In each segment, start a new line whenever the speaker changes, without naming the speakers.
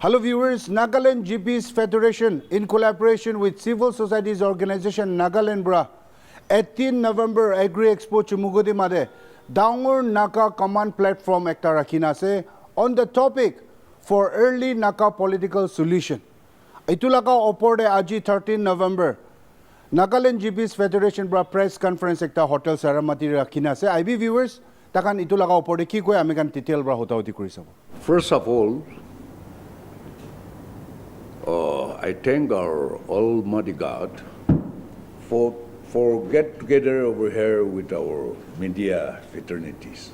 Hello viewers, Nagaland GPs Federation in collaboration with civil societies organization Nagaland Bra 18 November Agri Expo Chumugodi Made Dangor NAGA command platform ekta rakhina ase on the topic for early NAGA political solution. Itulaga opor de aji 13 November Nagaland GPs Federation Bra press conference ekta hotel Saramati rakhina ase. IB viewers takan itulaga opor de ki koi amikan detail bra hota hoti kuri sabo.
First of all, I thank our Almighty God for get together over here with our media fraternities.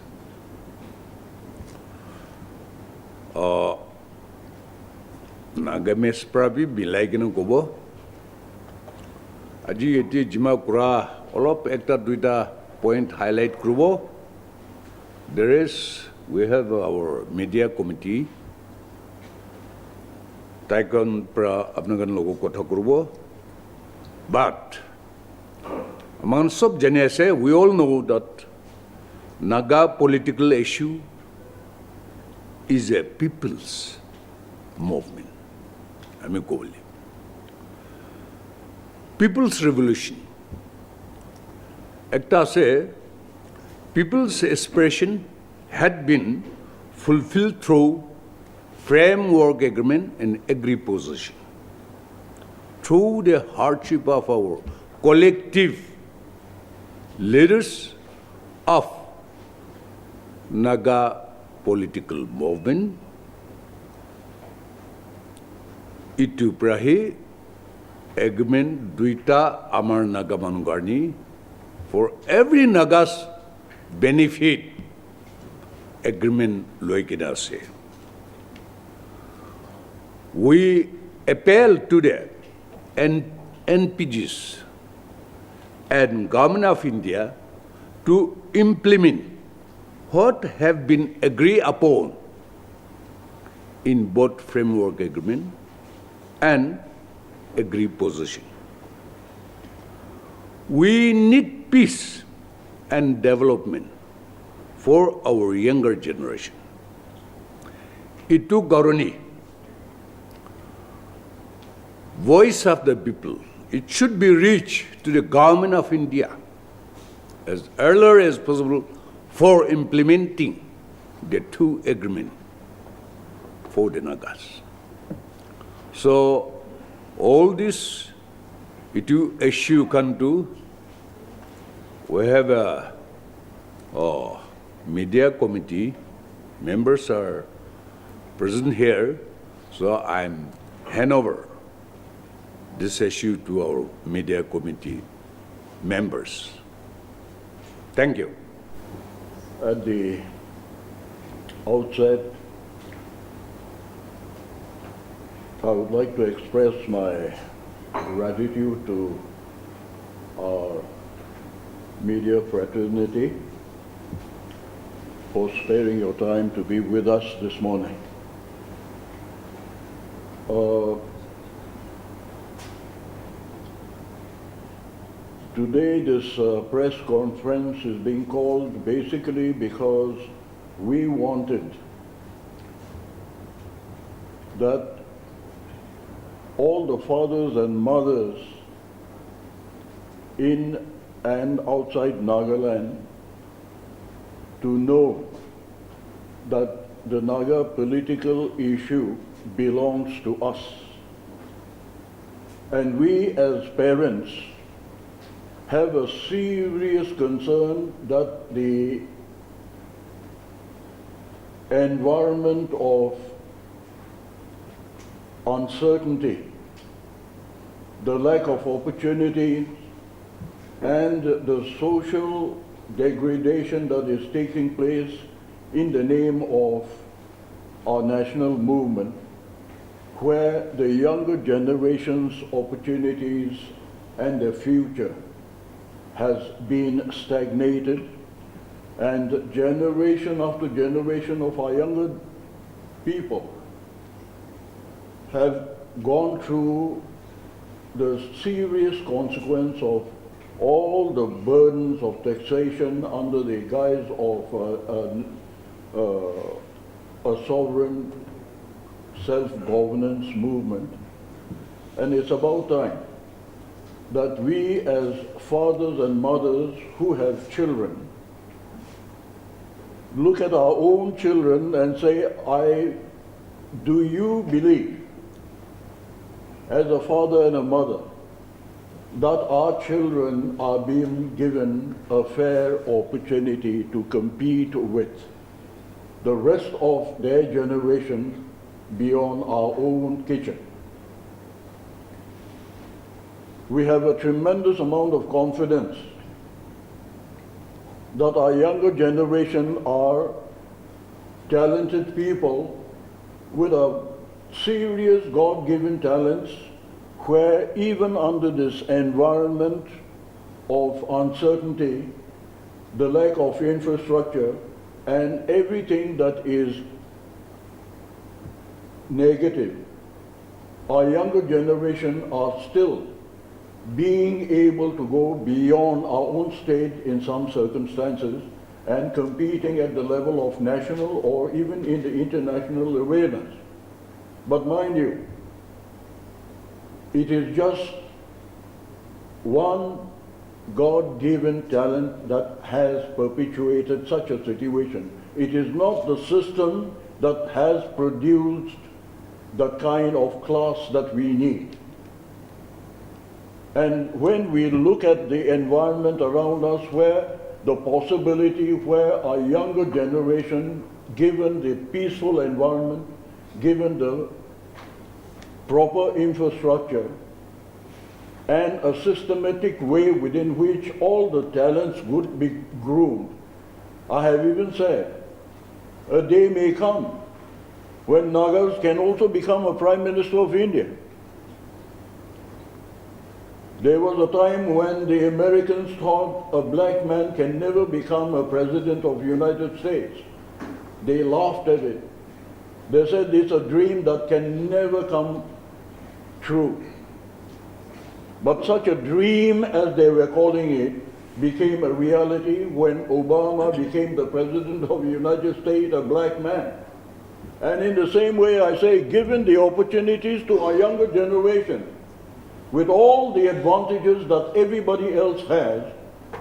Nagames prabi bilai kena kobo. Aji eti jima kura olop ekta duita point highlight kubo. We have our media committee. Taikon pra apnagan logo kotha kurbo, but among sub jane we all know that NAGA political issue is a people's movement. People's revolution. Ekta se people's aspiration had been fulfilled through framework agreement and agree position. Through the hardship of our collective leaders of NAGA political movement, itu prahi agreement duita amar NAGA manugarni for every NAGA's benefit agreement loikina ase. We appeal to the NPGs and Government of India to implement what have been agreed upon in both framework agreement and agreed position. We need peace and development for our younger generation. Itu Gaurani, voice of the people, it should be reached to the Government of India as earlier as possible for implementing the two agreements for the NAGAs. So, all this issue can do. We have a media committee, members are present here, so I'm hand over this issue to our media committee members. Thank you.
At the outset, I would like to express my gratitude to our media fraternity for sparing your time to be with us this morning. Today, this press conference is being called basically because we wanted that all the fathers and mothers in and outside Nagaland to know that the NAGA political issue belongs to us. And we as parents have a serious concern that the environment of uncertainty, the lack of opportunity, and the social degradation that is taking place in the name of our national movement, where the younger generation's opportunities and their future has been stagnated, and generation after generation of our younger people have gone through the serious consequence of all the burdens of taxation under the guise of a sovereign self-governance movement, and it's about time that we as fathers and mothers who have children look at our own children and say, do you believe, as a father and a mother, that our children are being given a fair opportunity to compete with the rest of their generation beyond our own kitchen? We have a tremendous amount of confidence that our younger generation are talented people with a serious God-given talents, where even under this environment of uncertainty, the lack of infrastructure, and everything that is negative, our younger generation are still being able to go beyond our own state in some circumstances and competing at the level of national or even in the international awareness. But mind you, it is just one God-given talent that has perpetuated such a situation. It is not the system that has produced the kind of class that we need. And when we look at the environment around us, where the possibility where our younger generation, given the peaceful environment, given the proper infrastructure, and a systematic way within which all the talents would be groomed, I have even said, a day may come when Nagas can also become a Prime Minister of India. There was a time when the Americans thought a black man can never become a president of the United States. They laughed at it. They said it's a dream that can never come true. But such a dream, as they were calling it, became a reality when Obama became the president of the United States, a black man. And in the same way, I say, given the opportunities to our younger generation, with all the advantages that everybody else has,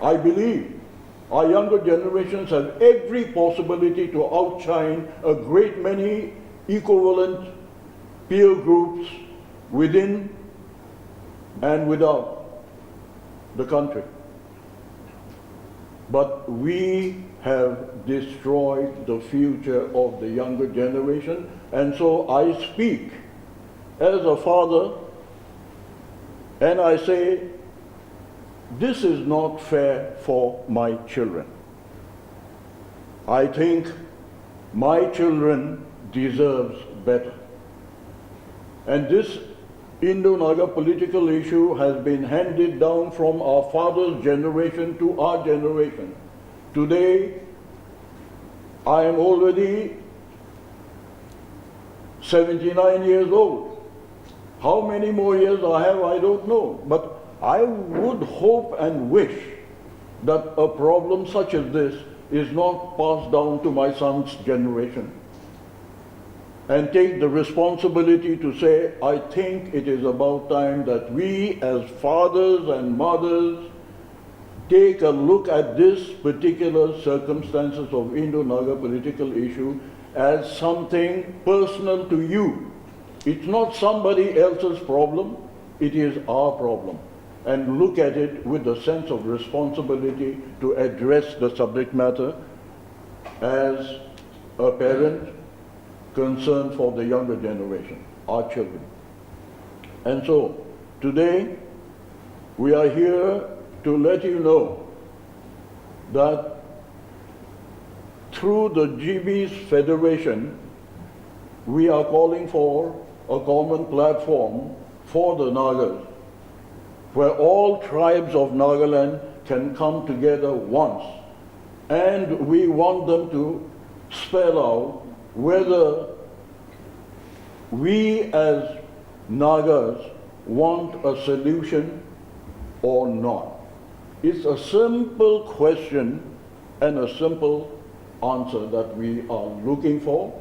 I believe our younger generations have every possibility to outshine a great many equivalent peer groups within and without the country. But we have destroyed the future of the younger generation, and so I speak as a father, and I say, this is not fair for my children. I think my children deserves better. And this Indo-Naga political issue has been handed down from our father's generation to our generation. Today, I am already 79 years old. How many more years I have, I don't know. But I would hope and wish that a problem such as this is not passed down to my son's generation. And take the responsibility to say, I think it is about time that we as fathers and mothers take a look at this particular circumstances of Indo-Naga political issue as something personal to you. It's not somebody else's problem, it is our problem. And look at it with a sense of responsibility to address the subject matter as a parent concerned for the younger generation, our children. And so, today, we are here to let you know that through the GB's Federation, we are calling for a common platform for the Nagas, where all tribes of Nagaland can come together once. And we want them to spell out whether we as Nagas want a solution or not. It's a simple question and a simple answer that we are looking for.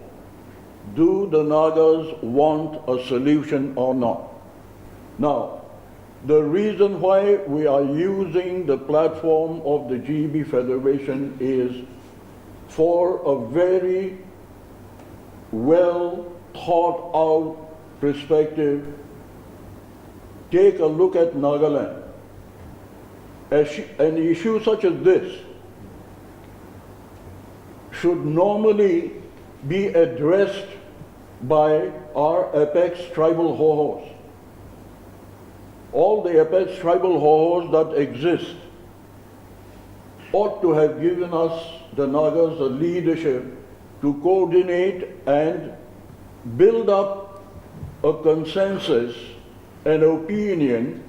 do the Nagas want a solution or not? Now, the reason why we are using the platform of the GB Federation is for a very well thought out perspective. Take a look at Nagaland. An issue such as this should normally be addressed by our apex tribal hohos. All the apex tribal hohos that exist ought to have given us, the Nagas, the leadership to coordinate and build up a consensus, an opinion,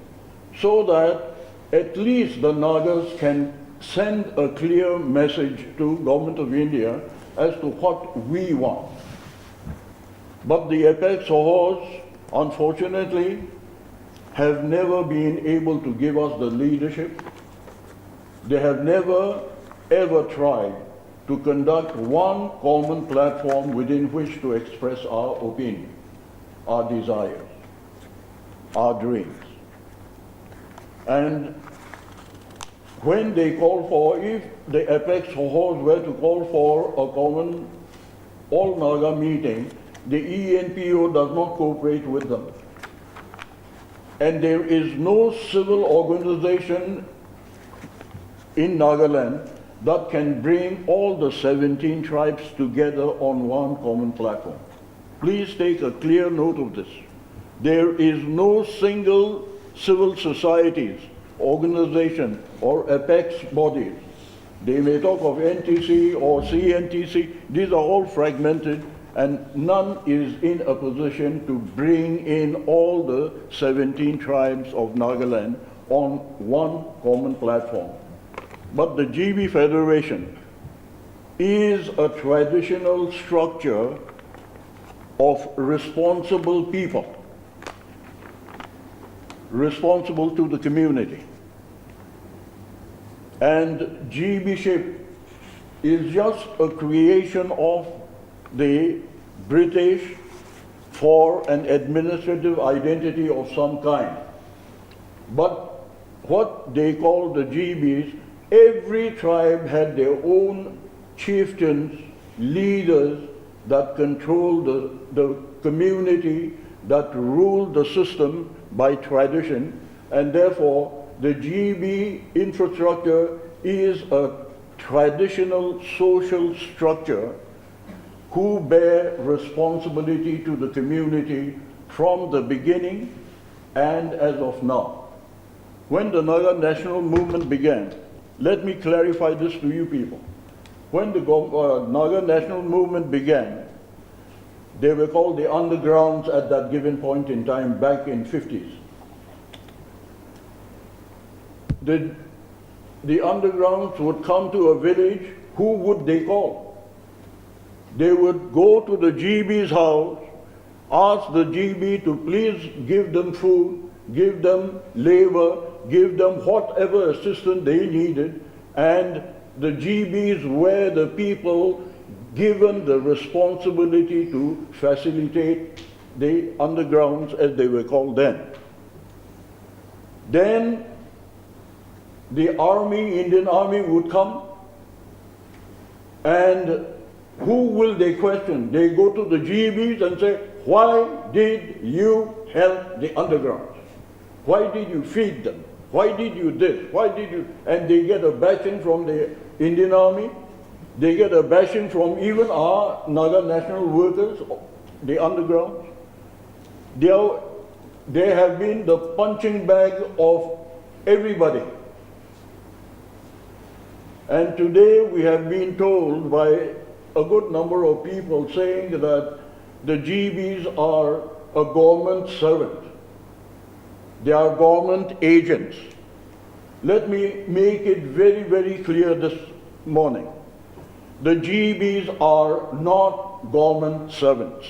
so that at least the Nagas can send a clear message to Government of India as to what we want. But the apex hohos, unfortunately, have never been able to give us the leadership. They have never ever tried to conduct one common platform within which to express our opinion, our desires, our dreams. And when they call for, if the apex hohos were to call for a common all-Naga meeting, the ENPO does not cooperate with them. And there is no civil organization in Nagaland that can bring all the 17 tribes together on one common platform. Please take a clear note of this. There is no single civil societies, organization, or apex bodies. They may talk of NTC or CNTC. These are all fragmented, and none is in a position to bring in all the 17 tribes of Nagaland on one common platform. But the GB Federation is a traditional structure of responsible people, responsible to the community. And GB-ship is just a creation of the British for an administrative identity of some kind. But what they call the GBs, every tribe had their own chieftains, leaders that controlled the community, that ruled the system by tradition, and therefore the GB infrastructure is a traditional social structure who bear responsibility to the community from the beginning and as of now. When the NAGA national movement began, let me clarify this to you people. When the NAGA national movement began, they were called the undergrounds at that given point in time back in 50s. The undergrounds would come to a village. Who would they call? They would go to the GB's house, ask the GB to please give them food, give them labor, give them whatever assistance they needed, and the GBs were the people given the responsibility to facilitate the undergrounds, as they were called then. Then the army, Indian army, would come, and who will they question? They go to the GBs and say, why did you help the undergrounds? Why did you feed them? Why did you this? Why did you? And they get a bashing from the Indian army. They get a bashing from even our NAGA national workers, the underground. They have been the punching bag of everybody. And today we have been told by a good number of people saying that the GBs are a government servant. They are government agents. Let me make it very, very clear this morning. The GBs are not government servants.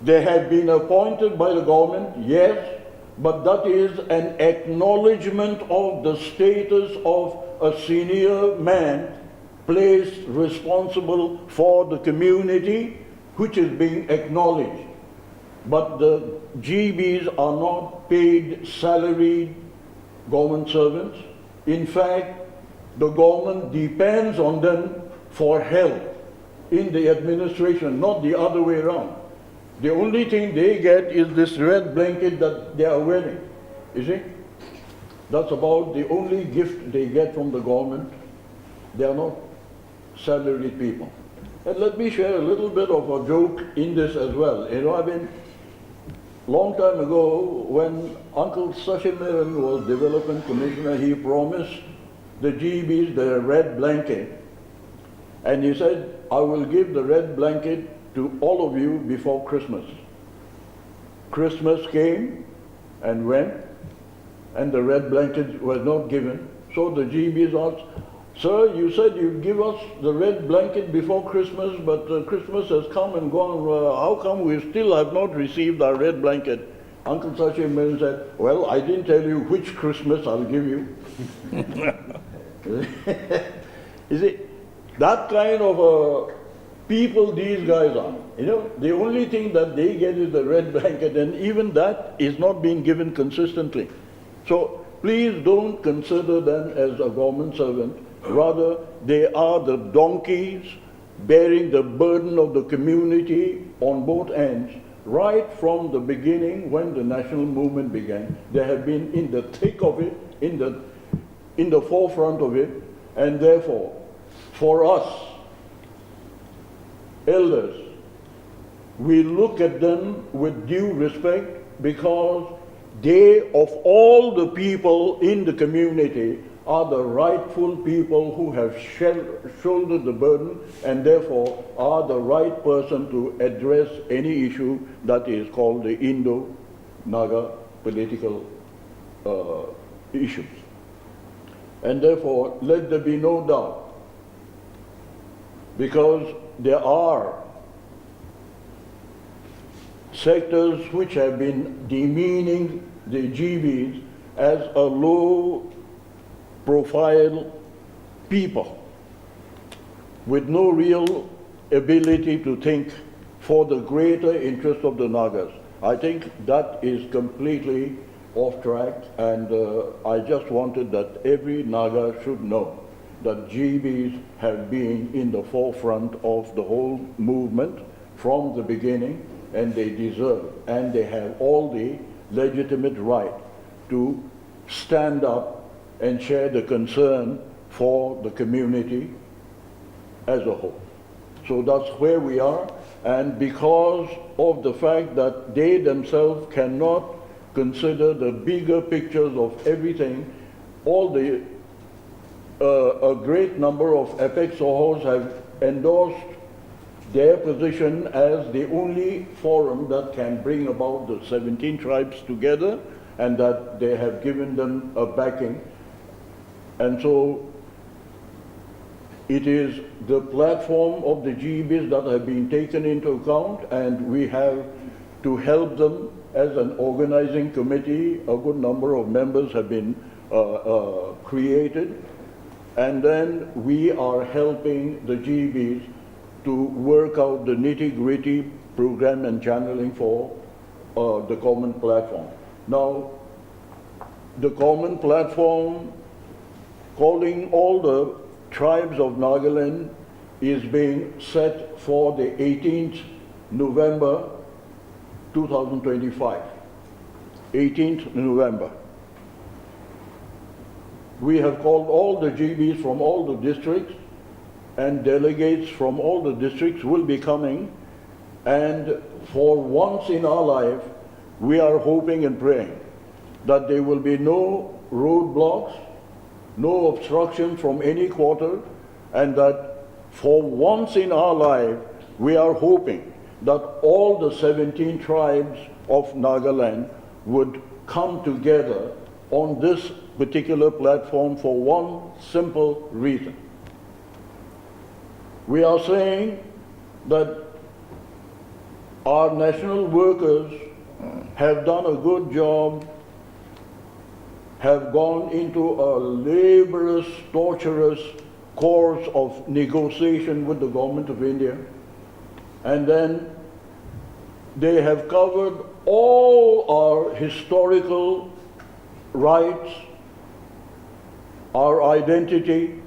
They have been appointed by the government, yes, but that is an acknowledgement of the status of a senior man placed responsible for the community, which is being acknowledged. But the GBs are not paid salaried government servants. In fact, the government depends on them for help in the administration, not the other way around. The only thing they get is this red blanket that they are wearing. You see? That's about the only gift they get from the government. They are not salaried people. And let me share a little bit of a joke in this as well. You know, I mean, long time ago, when Uncle Sashimiran was Development Commissioner, he promised the GBs the red blanket. And he said, I will give the red blanket to all of you before Christmas. Christmas came and went, and the red blanket was not given. So the GBs asked, sir, you said you'd give us the red blanket before Christmas, but Christmas has come and gone. How come we still have not received our red blanket? Uncle Sachim said, well, I didn't tell you which Christmas I'll give you. You see, that kind of people these guys are. You know, the only thing that they get is the red blanket, and even that is not being given consistently. So please don't consider them as a government servant. Rather, they are the donkeys bearing the burden of the community on both ends. Right from the beginning, when the national movement began, they have been in the thick of it, in the forefront of it, and therefore, for us, elders, we look at them with due respect because they, of all the people in the community, are the rightful people who have shouldered the burden and therefore are the right person to address any issue that is called the Indo-NAGA political issues. And therefore, let there be no doubt, because there are sectors which have been demeaning the GBs as a low-profile people with no real ability to think for the greater interest of the Nagas. I think that is completely off track, and I just wanted that every Naga should know that GBs have been in the forefront of the whole movement from the beginning, and they deserve, and they have all the legitimate right to stand up and share the concern for the community as a whole. So that's where we are, and because of the fact that they themselves cannot consider the bigger pictures of everything, all the a great number of Apex Sohos have endorsed their position as the only forum that can bring about the 17 tribes together, and that they have given them a backing. And so it is the platform of the GBs that have been taken into account, and we have to help them as an organizing committee. A good number of members have been created, and then we are helping the GBs to work out the nitty-gritty program and channeling for the common platform. Now, the common platform, calling all the tribes of Nagaland, is being set for the 18th November 2025. 18th November. We have called all the GBs from all the districts, and delegates from all the districts will be coming, and for once in our life, we are hoping and praying that there will be no roadblocks, no obstruction from any quarter, and that for once in our life, we are hoping that all the 17 tribes of Nagaland would come together on this particular platform for one simple reason. We are saying that our national workers have done a good job, have gone into a laborious, torturous course of negotiation with the government of India. And then they have covered all our historical rights, our identity,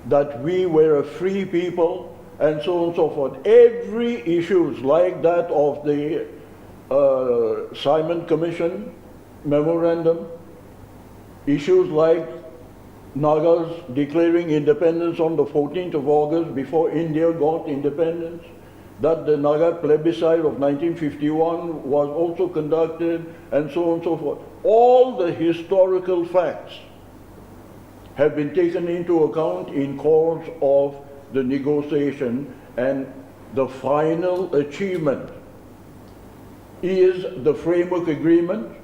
that we were a free people, and so on and so forth. Every issues like that of the Simon Commission memorandum, issues like Nagas declaring independence on the 14th of August before India got independence, that the Naga plebiscite of 1951 was also conducted, and so on and so forth. All the historical facts have been taken into account in course of the negotiation, and the final achievement is the framework agreement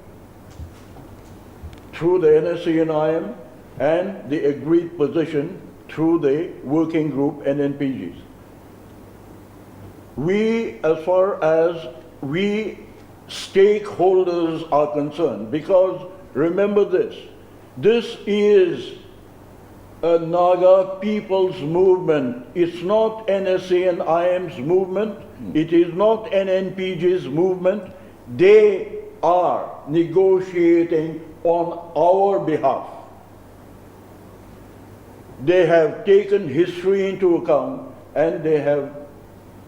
through the NSCN and the agreed position through the working group and NPGs. We, as far as we stakeholders are concerned, because remember this is a Naga people's movement. It's not NSCN-IM's movement. It is not an NPG's movement. They are negotiating on our behalf. They have taken history into account, and they have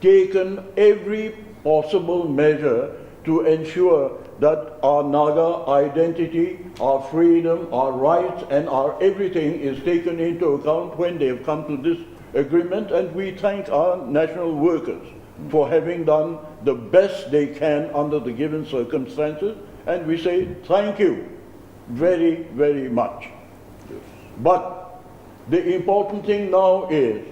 taken every possible measure to ensure that our Naga identity, our freedom, our rights, and our everything is taken into account when they have come to this agreement. And we thank our national workers for having done the best they can under the given circumstances, and we say thank you very, very much. But the important thing now is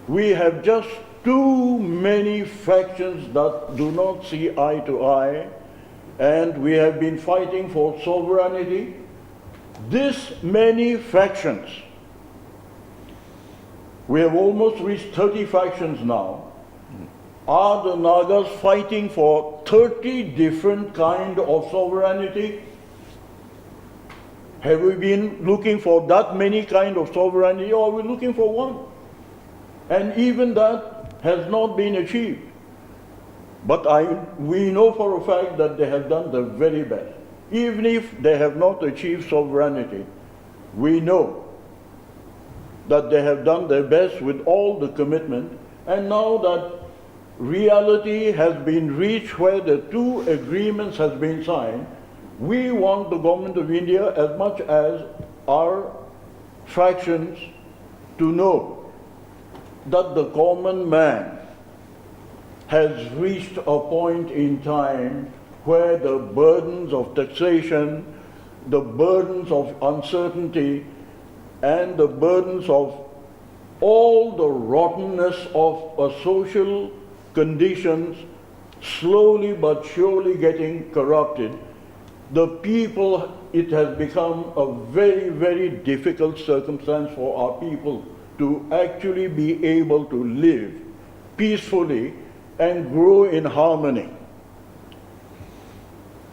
we have just too many factions that do not see eye to eye, and we have been fighting for sovereignty. This many factions, we have almost reached 30 factions now. Are the Nagas fighting for 30 different kinds of sovereignty? Have we been looking for that many kinds of sovereignty, or are we looking for one? And even that has not been achieved. But we know for a fact that they have done the very best. Even if they have not achieved sovereignty, we know that they have done their best with all the commitment. And now that reality has been reached where the two agreements has been signed, we want the government of India, as much as our fractions, to know that the common man has reached a point in time where the burdens of taxation, the burdens of uncertainty, and the burdens of all the rottenness of social conditions slowly but surely getting corrupted. The people, it has become a very, very difficult circumstance for our people to actually be able to live peacefully and grow in harmony.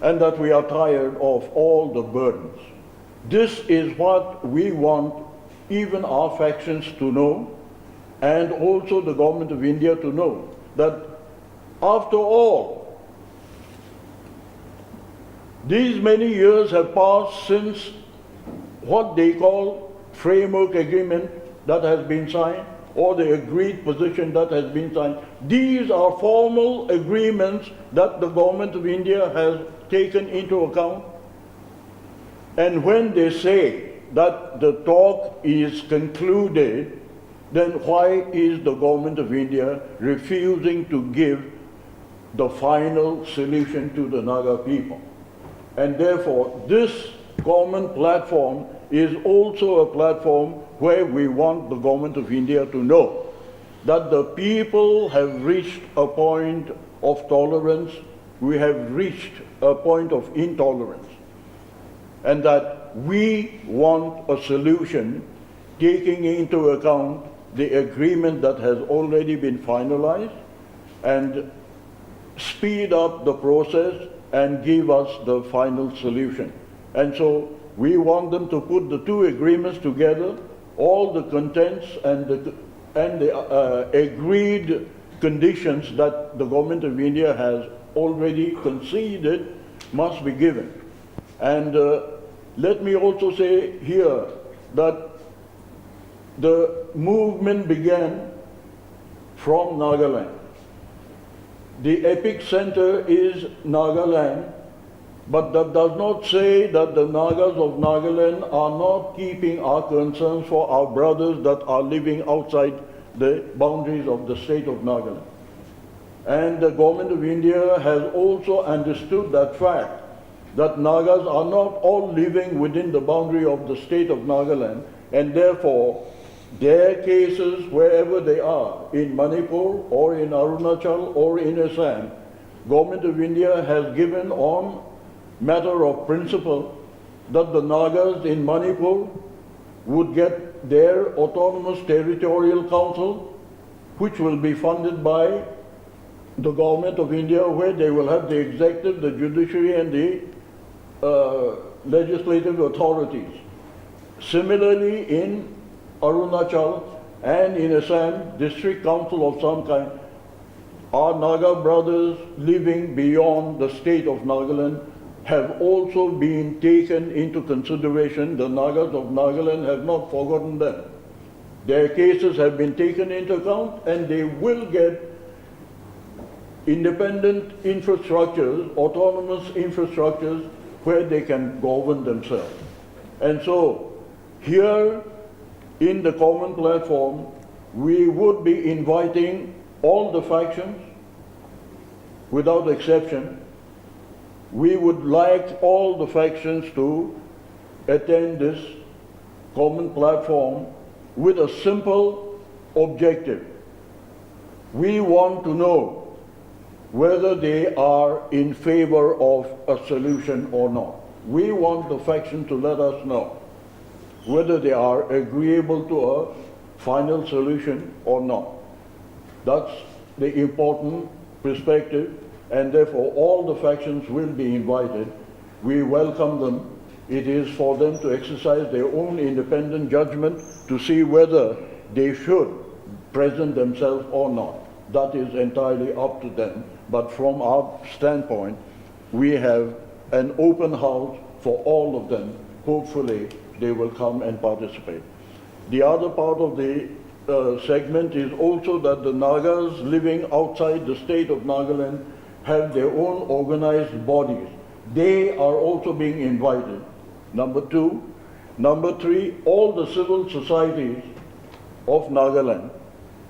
And that we are tired of all the burdens. This is what we want even our factions to know, and also the government of India to know, that after all, these many years have passed since what they call framework agreement that has been signed, or the agreed position that has been signed. These are formal agreements that the government of India has taken into account. And when they say that the talk is concluded, then why is the government of India refusing to give the final solution to the Naga people? And therefore, this common platform is also a platform where we want the government of India to know that the people have reached a point of tolerance, we have reached a point of intolerance, and that we want a solution taking into account the agreement that has already been finalized, and speed up the process and give us the final solution. And so we want them to put the two agreements together all the contents and the agreed conditions that the government of India has already conceded must be given. And let me also say here that the movement began from Nagaland. The epic center is Nagaland, but that does not say that the Nagas of Nagaland are not keeping our concerns for our brothers that are living outside the boundaries of the state of Nagaland. And the government of India has also understood that fact, that Nagas are not all living within the boundary of the state of Nagaland, and therefore their cases, wherever they are, in Manipur or in Arunachal or in Assam, government of India has given on matter of principle that the Nagas in Manipur would get their autonomous territorial council, which will be funded by the government of India, where they will have the executive, the judiciary, and the legislative authorities. Similarly, in Arunachal and in Assam, district council of some kind, our Naga brothers living beyond the state of Nagaland have also been taken into consideration. The Nagas of Nagaland have not forgotten them. Their cases have been taken into account, and they will get independent infrastructures, autonomous infrastructures, where they can govern themselves. And so, here in the common platform, we would be inviting all the factions, without exception. We would like all the factions to attend this common platform with a simple objective. We want to know whether they are in favor of a solution or not. We want the faction to let us know whether they are agreeable to a final solution or not. That's the important perspective, and therefore all the factions will be invited. We welcome them. It is for them to exercise their own independent judgment to see whether they should present themselves or not. That is entirely up to them. But from our standpoint, we have an open house for all of them. Hopefully, they will come and participate. The other part of the segment is also that the Nagas living outside the state of Nagaland have their own organized bodies. They are also being invited. Number two. Number three, all the civil societies of Nagaland,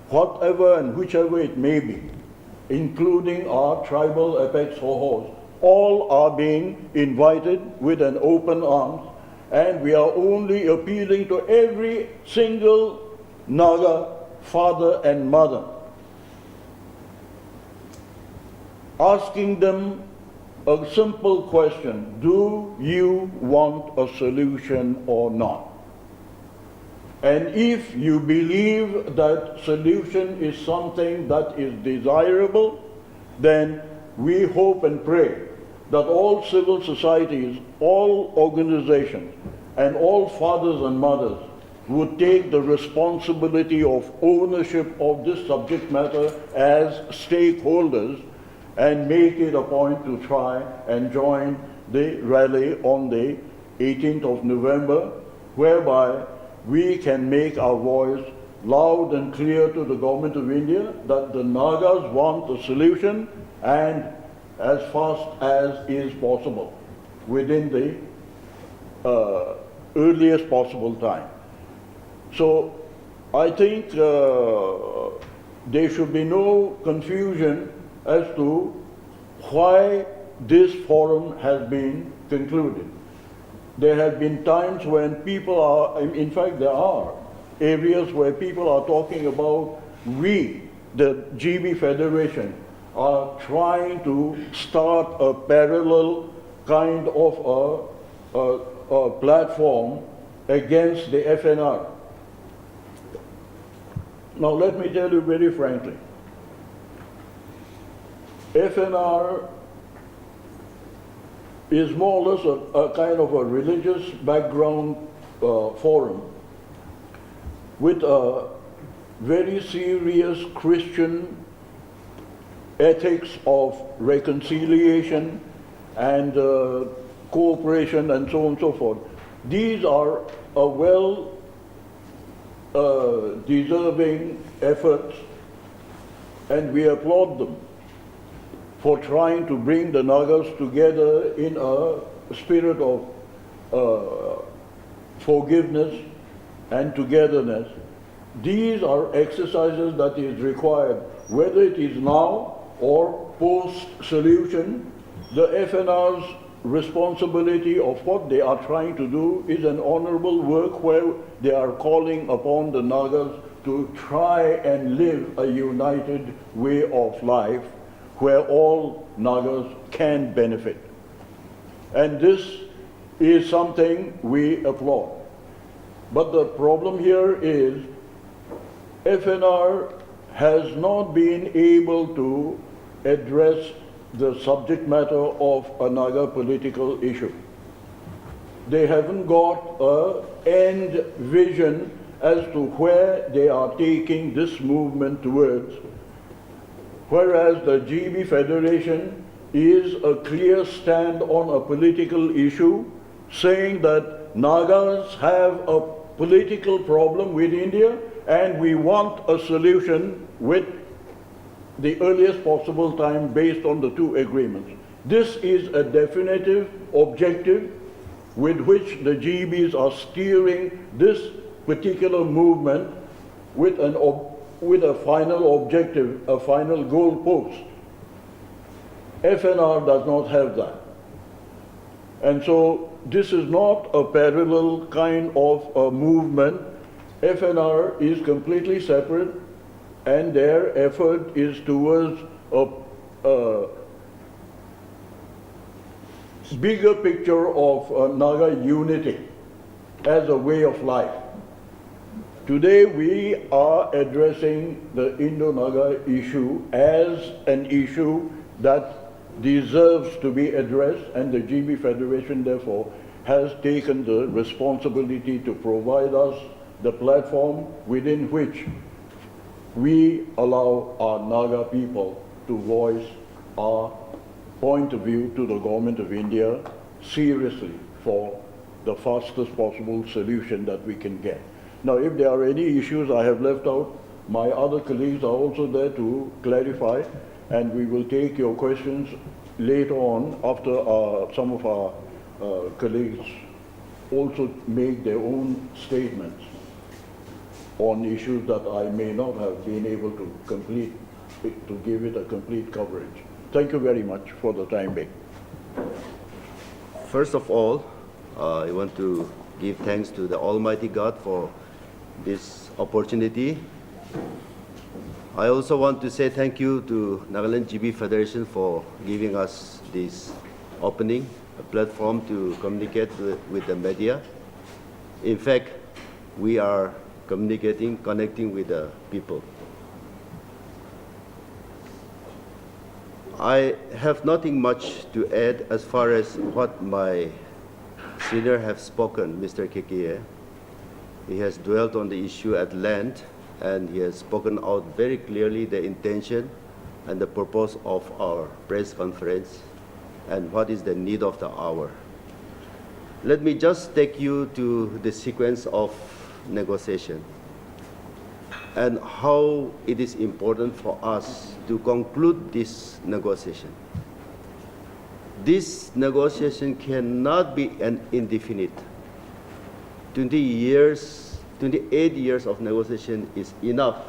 whatever and whichever it may be, including our tribal apex hohos, all are being invited with an open arms, and we are only appealing to every single Naga father and mother, asking them a simple question: do you want a solution or not? And if you believe that solution is something that is desirable, then we hope and pray that all civil societies, all organizations, and all fathers and mothers would take the responsibility of ownership of this subject matter as stakeholders and make it a point to try and join the rally on the 18th of November, whereby we can make our voice loud and clear to the government of India that the Nagas want a solution, and as fast as is possible, within the earliest possible time. So I think there should be no confusion as to why this forum has been concluded. There have been times when people are, in fact there are areas where people are talking about we, the GB Federation, are trying to start a parallel kind of a platform against the FNR. Now let me tell you very frankly, FNR is more or less a kind of a religious background forum, with a very serious Christian ethics of reconciliation and cooperation and so on and so forth. These are a well deserving efforts, and we applaud them for trying to bring the Nagas together in a spirit of forgiveness and togetherness. These are exercises that is required, whether it is now or post-solution. The FNR's responsibility of what they are trying to do is an honorable work where they are calling upon the Nagas to try and live a united way of life where all Nagas can benefit. And this is something we applaud. But the problem here is FNR has not been able to address the subject matter of a Naga political issue. They haven't got an end vision as to where they are taking this movement towards, whereas the GB Federation is a clear stand on a political issue, saying that Nagas have a political problem with India and we want a solution with the earliest possible time based on the two agreements. This is a definitive objective with which the GBs are steering this particular movement with a final objective, a final goal post. FNR does not have that. And so this is not a parallel kind of a movement. FNR is completely separate, and their effort is towards a bigger picture of Naga unity as a way of life. Today we are addressing the Indo-Naga issue as an issue that deserves to be addressed, and the GB Federation therefore has taken the responsibility to provide us the platform within which we allow our Naga people to voice our point of view to the government of India seriously for the fastest possible solution that we can get. Now, if there are any issues I have left out, my other colleagues are also there to clarify, and we will take your questions later on after some of our colleagues also make their own statements on issues that I may not have been able to give it a complete coverage. Thank you very much for the time being.
First of all, I want to give thanks to the Almighty God for this opportunity. I also want to say thank you to Nagaland GB Federation for giving us this opening, a platform to communicate with the media. In fact, we are connecting with the people. I have nothing much to add as far as what my senior have spoken, Mr. Kekie. He has dwelt on the issue at length, and he has spoken out very clearly the intention and the purpose of our press conference and what is the need of the hour. Let me just take you to the sequence of negotiation and how it is important for us to conclude this negotiation. This negotiation cannot be an indefinite. 28 years of negotiation is enough.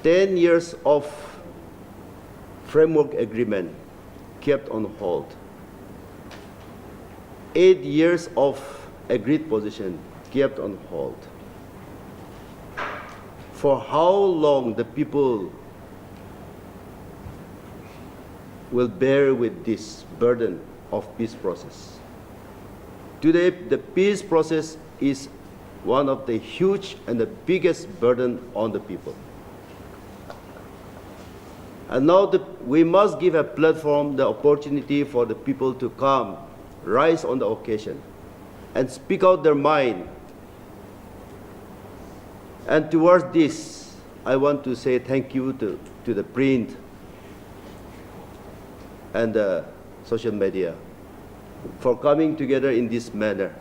10 years of framework agreement kept on hold. 8 years of agreed position kept on hold. For how long the people will bear with this burden of peace process? Today, the peace process is one of the huge and the biggest burden on the people. And now we must give a platform, the opportunity for the people to come, rise on the occasion, and speak out their mind And towards this, I want to say thank you to the print and the social media for coming together in this manner.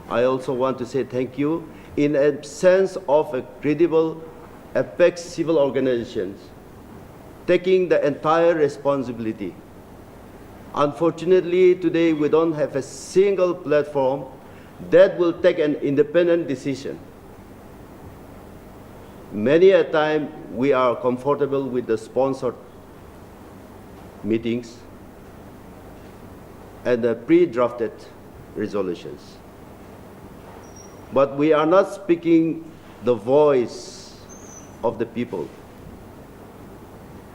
I also want to say thank you in absence of a credible apex civil organizations taking the entire responsibility. Unfortunately, today we don't have a single platform that will take an independent decision. Many a time we are comfortable with the sponsored meetings and the pre-drafted resolutions. But we are not speaking the voice of the people.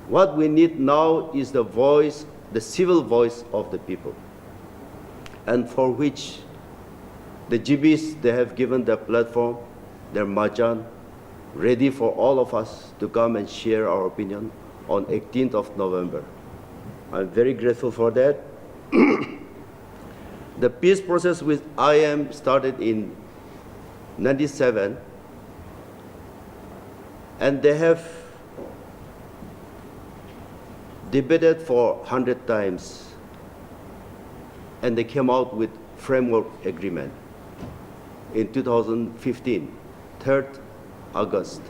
What we need now is the voice, the civil voice of the people, and for which the GBs, they have given their platform, their majan, ready for all of us to come and share our opinion on 18th of November. I'm very grateful for that. The peace process with IM started in 97, and they have debated for 100 times, and they came out with framework agreement in 2015, 3rd August.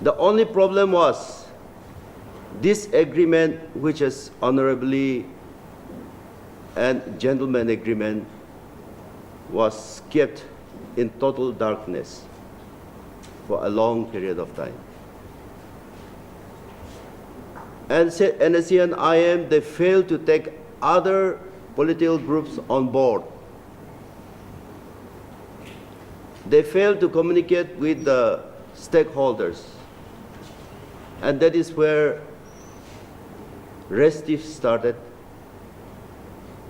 The only problem was this agreement, which is honorably and gentleman agreement, was kept in total darkness for a long period of time. And NSCN IM, they failed to take other political groups on board. They failed to communicate with the stakeholders. And that is where restive started,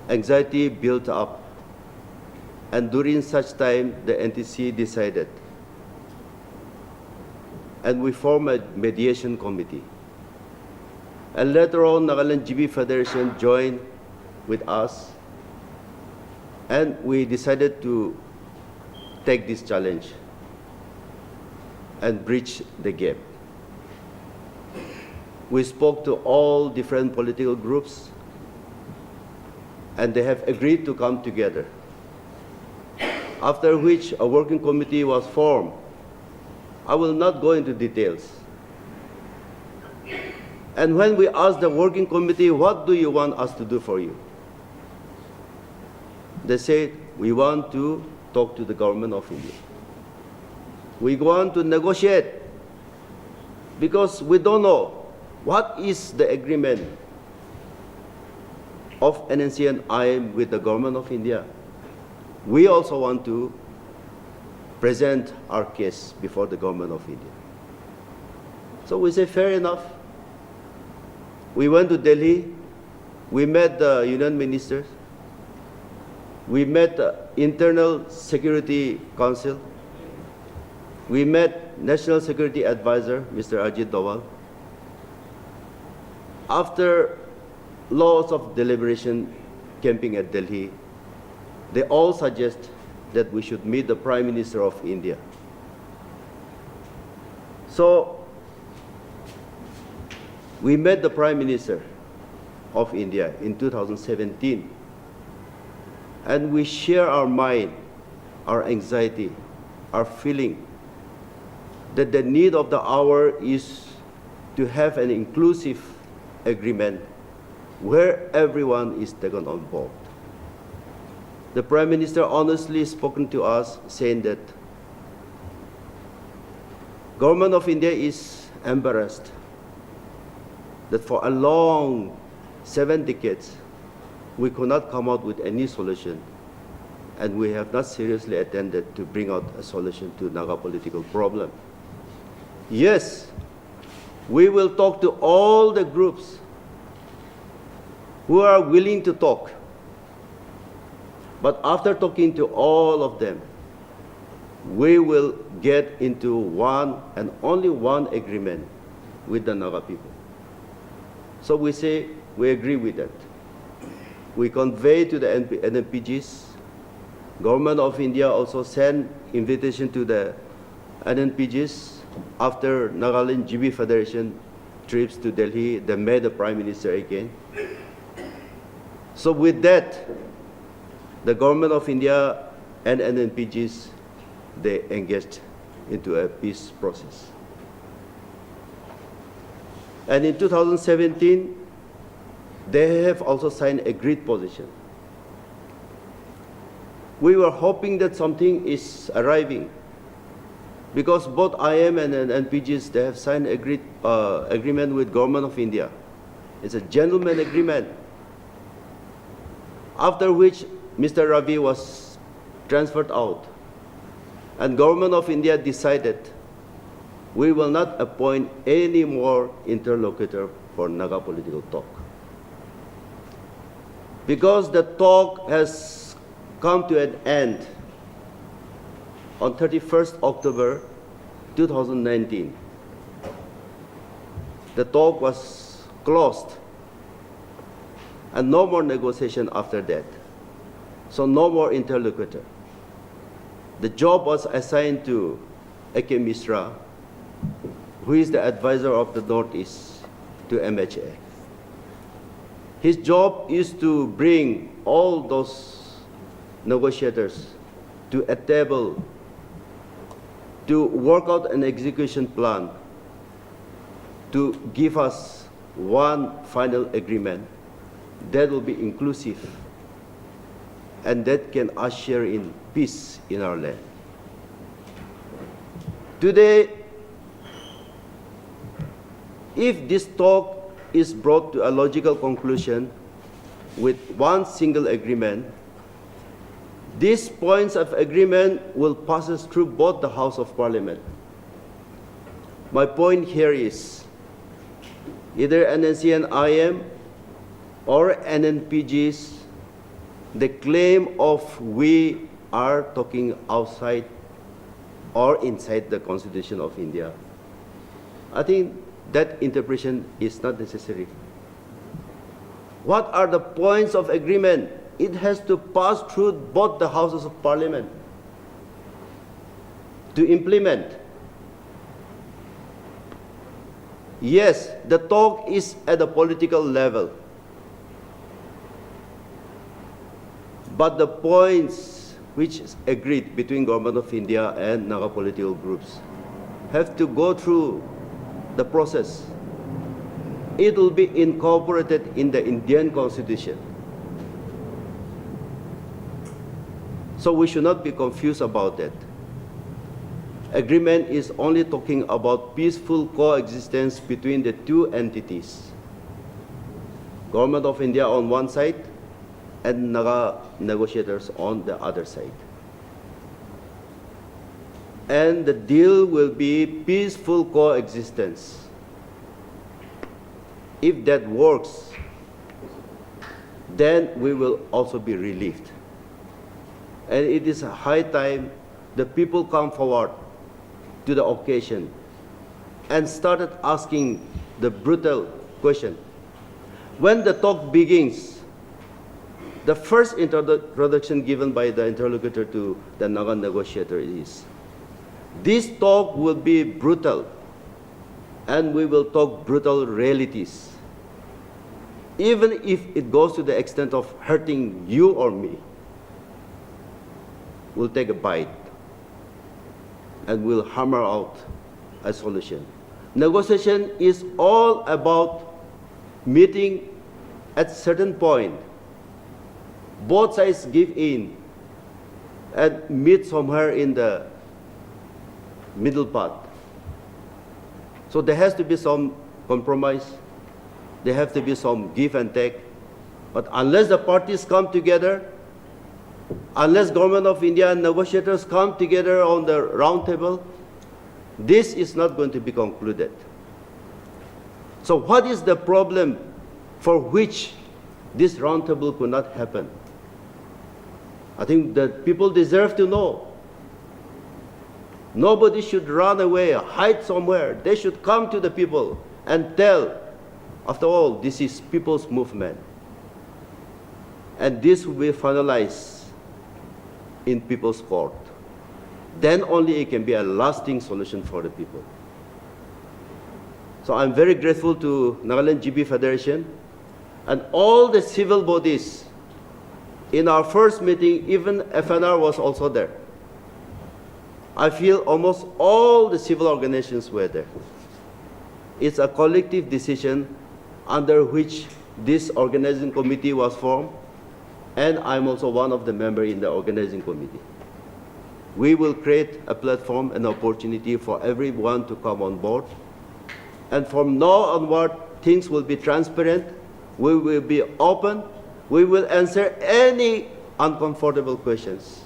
anxiety built up. And during such time, the NTC decided. And we formed a mediation committee. And later on, Nagaland GB Federation joined with us. And we decided to take this challenge and bridge the gap. We spoke to all different political groups, and they have agreed to come together. After which a working committee was formed. I will not go into details. And when we asked the working committee, what do you want us to do for you? They said, we want to talk to the government of India. We want to negotiate because we don't know what is the agreement of NSCN IM with the government of India. We also want to present our case before the government of India. So we say, fair enough. We went to Delhi. We met the union ministers. We met the Internal Security Council. We met National Security Advisor, Mr. Ajit Doval. After lots of deliberation camping at Delhi, they all suggest that we should meet the Prime Minister of India. So we met the Prime Minister of India in 2017, and we share our mind, our anxiety, our feeling that the need of the hour is to have an inclusive agreement where everyone is taken on board. The Prime Minister honestly spoken to us, saying that government of India is embarrassed that for a long 7 decades we could not come out with any solution, and we have not seriously attended to bring out a solution to Naga political problem. Yes, we will talk to all the groups who are willing to talk. But after talking to all of them, we will get into one and only one agreement with the Naga people. So we say we agree with that. We convey to the NPGs. Government of India also sent invitation to the NPGs, after Nagaland GB Federation trips to Delhi, they met the Prime Minister again. So with that, the government of India and NPGs, they engaged into a peace process. And in 2017, they have also signed a agreed position. We were hoping that something is arriving, because both IM and NPGs, they have signed agreement with government of India. It's a gentleman agreement. After which Mr. Ravi was transferred out, and government of India decided we will not appoint any more interlocutor for Naga political talk, because the talk has come to an end on 31st October 2019. The talk was closed, and no more negotiation after that. So no more interlocutor. The job was assigned to A.K. Misra, who is the advisor of the Northeast to MHA. His job is to bring all those negotiators to a table to work out an execution plan to give us one final agreement that will be inclusive and that can usher in peace in our land. Today, if this talk is brought to a logical conclusion with one single agreement, these points of agreement will pass us through both the House of Parliament. My point here is either NSCN IM or NPGs, the claim of we are talking outside or inside the Constitution of India, I think that interpretation is not necessary. What are the points of agreement? It has to pass through both the Houses of Parliament to implement. Yes, the talk is at a political level, but the points which is agreed between Government of India and Naga political groups have to go through the process. It will be incorporated in the Indian Constitution. So we should not be confused about that. Agreement is only talking about peaceful coexistence between the two entities. Government of India on one side and Naga negotiators on the other side. And the deal will be peaceful coexistence. If that works, then we will also be relieved. And it is a high time the people come forward to the occasion and started asking the brutal question. When the talk begins, the first introduction given by the interlocutor to the Naga negotiator is, this talk will be brutal, and we will talk brutal realities. Even if it goes to the extent of hurting you or me, we'll take a bite and we'll hammer out a solution. Negotiation is all about meeting at certain point. Both sides give in and meet somewhere in the middle path. So there has to be some compromise. There have to be some give and take. But unless the parties come together, unless Government of India and negotiators come together on the round table, this is not going to be concluded. So what is the problem for which this round table could not happen? I think that people deserve to know. Nobody should run away, hide somewhere. They should come to the people and tell, after all, this is people's movement. And this will be finalized in people's court. then only it can be a lasting solution for the people. So I'm very grateful to Nagaland GB Federation and all the civil bodies. In our first meeting, even FNR was also there. I feel almost all the civil organizations were there. It's a collective decision under which this organizing committee was formed, and I'm also one of the members in the organizing committee. We will create a platform, an opportunity for everyone to come on board. And from now onward, things will be transparent, we will be open, we will answer any uncomfortable questions.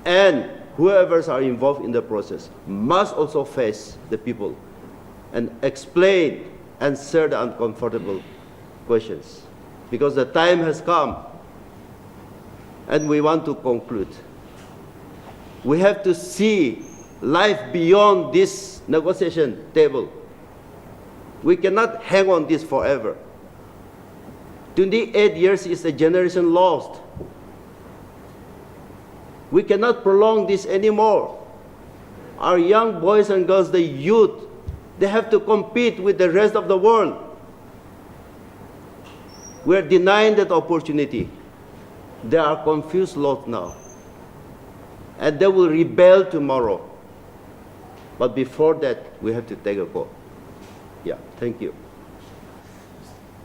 And whoever are involved in the process must also face the people and explain and answer the uncomfortable questions. Because the time has come, and we want to conclude. We have to see life beyond this negotiation table. We cannot hang on this forever. 28 years is a generation lost. We cannot prolong this anymore. Our young boys and girls, the youth, they have to compete with the rest of the world. We are denying that opportunity. They are confused lot now. And they will rebel tomorrow. But before that, we have to take a call. Yeah, thank you.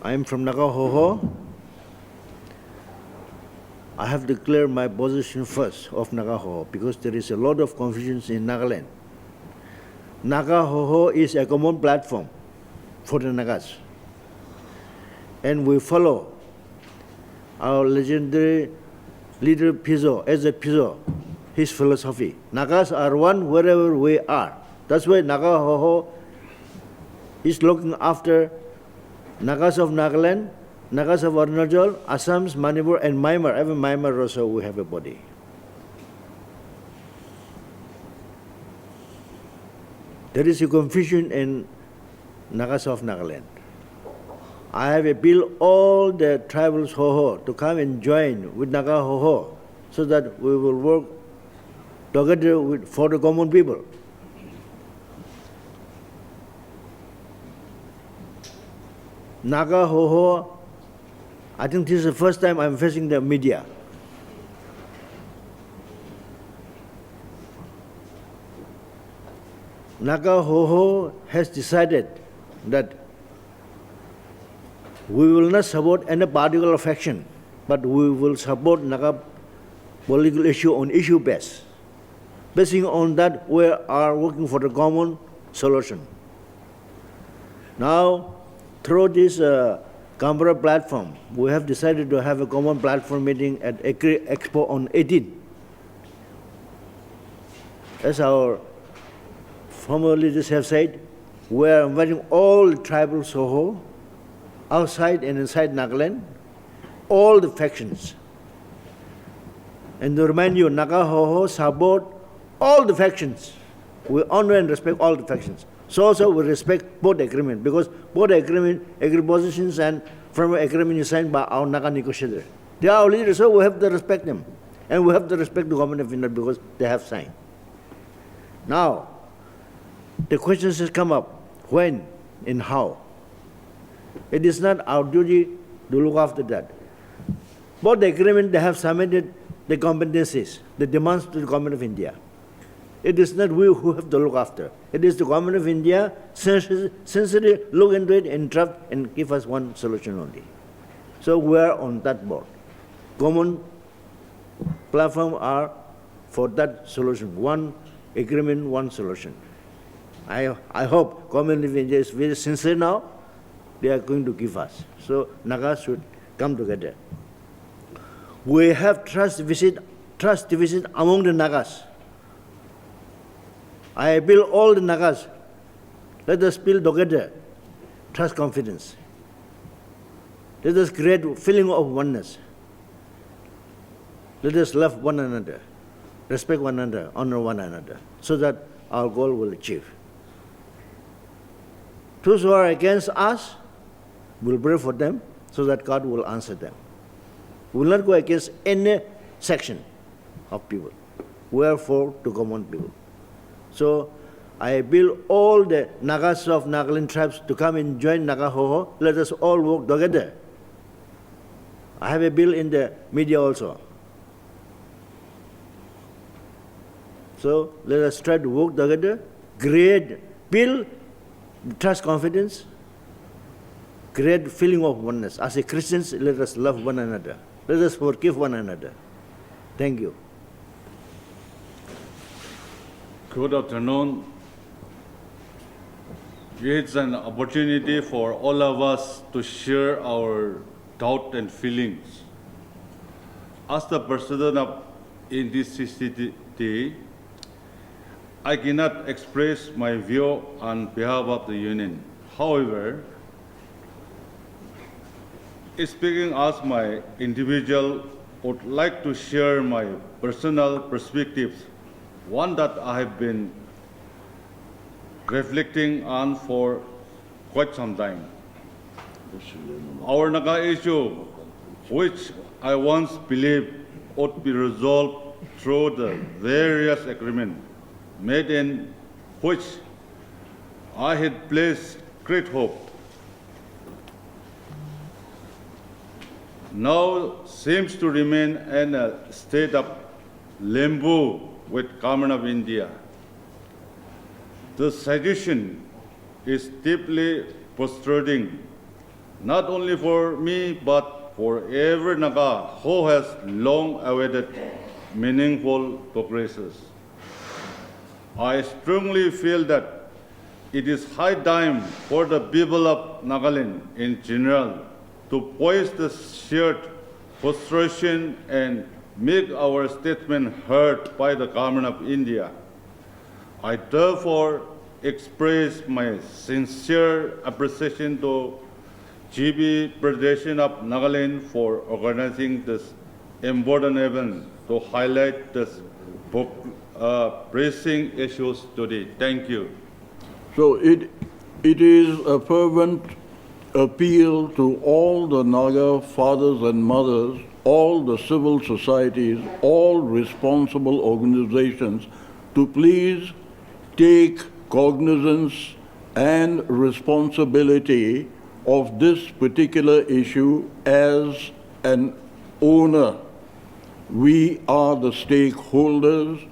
I am from NAGA Hoho. I have to clear my position first of NAGA Hoho because there is a lot of confusion in Nagaland. NAGA Hoho is a common platform for the Nagas. And we follow our legendary leader Piso, as a Piso, his philosophy. Nagas are one wherever we are. That's why NAGA Hoho is looking after Nagas of Nagaland, Nagas of Arunachal, Assam, Manipur, and Myanmar. Even Myanmar also we have a body. There is a confusion in Nagas of Nagaland. I have appealed all the tribals Hoho to come and join with NAGA Hoho so that we will work together for the common people. NAGA Hoho, I think this is the first time I'm facing the media. NAGA Hoho has decided that we will not support any particular faction, but we will support NAGA political issue on issue base. Basing on that, we are working for the common solution. Now, through this Canberra platform, we have decided to have a common platform meeting at Agri Expo on 18. As our former leaders have said, we are inviting all tribal Soho, outside and inside Nagaland, all the factions. And to remind you, NAGA Hoho support all the factions. We honor and respect all the factions. So also we respect both agreement because both agreement, agri positions and framework agreement is signed by our NAGA negotiators. They are our leaders, so we have to respect them. And we have to respect the government of India because they have signed. Now, the questions has come up, when and how. It is not our duty to look after that. Both the agreement, they have submitted the competencies, the demands to the government of India. It is not we who have to look after. It is the government of India sincerely look into it and draft and give us one solution only. So we are on that board. Common platform are for that solution. One agreement, one solution. I hope government of India is very sincere now. They are going to give us. So NAGA should come together. We have trust deficit among the Nagas. I appeal all the Nagas, let us build together trust, confidence. Let us create a feeling of oneness. Let us love one another, respect one another, honor one another, so that our goal will achieve. Those who are against us, we'll pray for them so that God will answer them. We will not go against any section of people. wherefore to common people. So I appeal all the Nagas of Nagaland tribes to come and join Naga Hoho. Let us all work together. I have a bill in the media also. So let us try to work together, build trust, confidence, create feeling of oneness. As a Christians, let us love one another. Let us forgive one another. Thank you.
Good afternoon. It's an opportunity for all of us to share our thoughts and feelings. As the president of NDCCT, I cannot express my view on behalf of the union. However, speaking as my individual, would like to share my personal perspectives, one that I have been reflecting on for quite some time. Our Naga issue, which I once believed would be resolved through the various agreements made in which I had placed great hope, now seems to remain in a state of limbo with Government of India. The situation is deeply frustrating, not only for me, but for every Naga who has long awaited meaningful progresses. I strongly feel that it is high time for the people of Nagaland in general to voice the shared frustration and make our statement heard by the Government of India. I therefore express my sincere appreciation to GB Federation of Nagaland for organizing this important event to highlight this pressing issues today. Thank you.
So it is a fervent appeal to all the Naga fathers and mothers, all the civil societies, all responsible organizations to please take cognizance and responsibility of this particular issue as an owner. We are the stakeholders.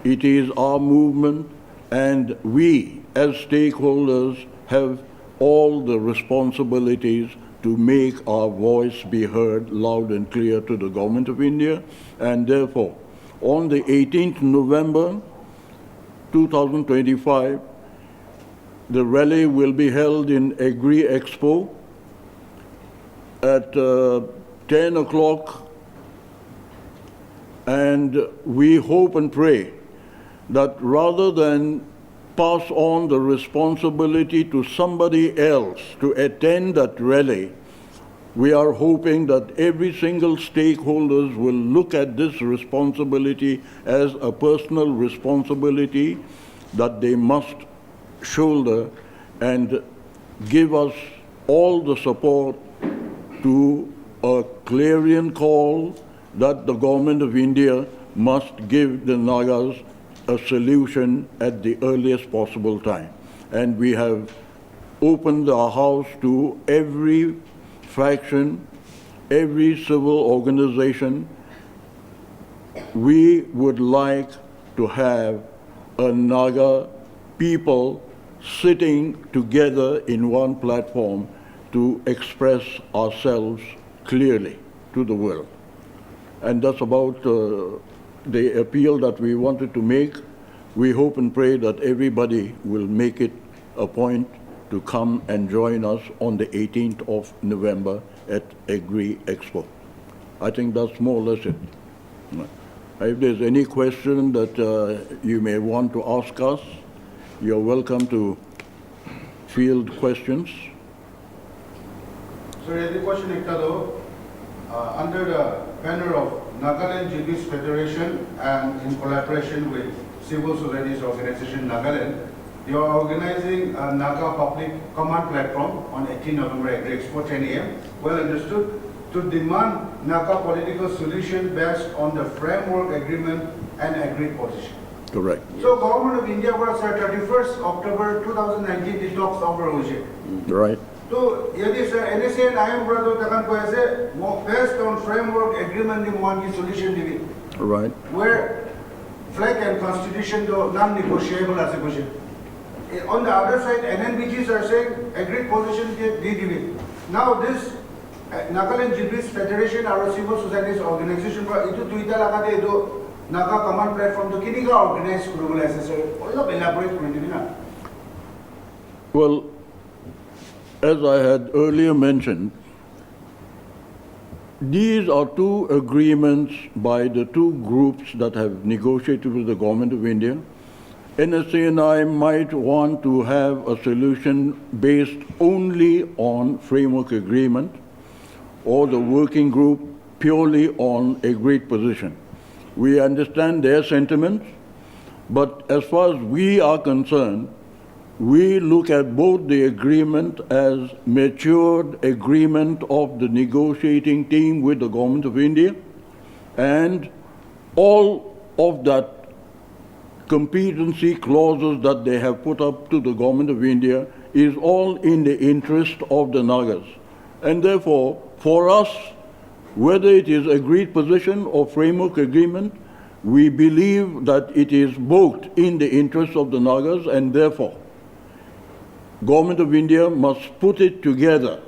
It is our movement, and we, as stakeholders, have all the responsibilities to make our voice be heard loud and clear to the Government of India. And therefore, on the 18th November 2025, the rally will be held in Agri Expo at 10 o'clock, and we hope and pray that rather than pass on the responsibility to somebody else to attend that rally, we are hoping that every single stakeholder will look at this responsibility as a personal responsibility that they must shoulder and give us all the support to a clarion call that the Government of India must give the Nagas a solution at the earliest possible time. And we have opened our house to every faction, every civil organization. We would like to have a Naga people sitting together in one platform to express ourselves clearly to the world. And that's about the appeal that we wanted to make. We hope and pray that everybody will make it a point to come and join us on the 18th of November at Agri Expo. I think that's more or less it. If there's any question that you may want to ask us, you're welcome to field questions.
So, the question is, under the banner of Nagaland GPs Federation and in collaboration with civil societies organization Nagaland, you are organizing a Naga public command platform on 18 November at Agri Expo 10 a.m. Well understood. to demand NAGA political solution based on the framework agreement and agreed position.
Correct.
So Government of India was 31st October 2019 the talks over Ocean.
Right.
So yadi sir NSCN IM brother takan ko aise based on framework agreement the one solution divi.
Right.
Where flag and constitution do non-negotiable as a question. On the other side, NPGs are saying agreed position DDV. Now this Nagaland Jibris Federation or civil societies organization for itu Twitter lagade itu NAGA command platform to kini ka organize kuru bola sir. All elaborate kuru divi na.
Well, as I had earlier mentioned, these are two agreements by the two groups that have negotiated with the Government of India. NSCN might want to have a solution based only on framework agreement, or the working group purely on agreed position. We understand their sentiments, but as far as we are concerned, we look at both the agreement as matured agreement of the negotiating team with the Government of India, and all of that competency clauses that they have put up to the Government of India is all in the interest of the Nagas. And therefore, for us, whether it is agreed position or framework agreement, we believe that it is both in the interest of the Nagas, and therefore, Government of India must put it together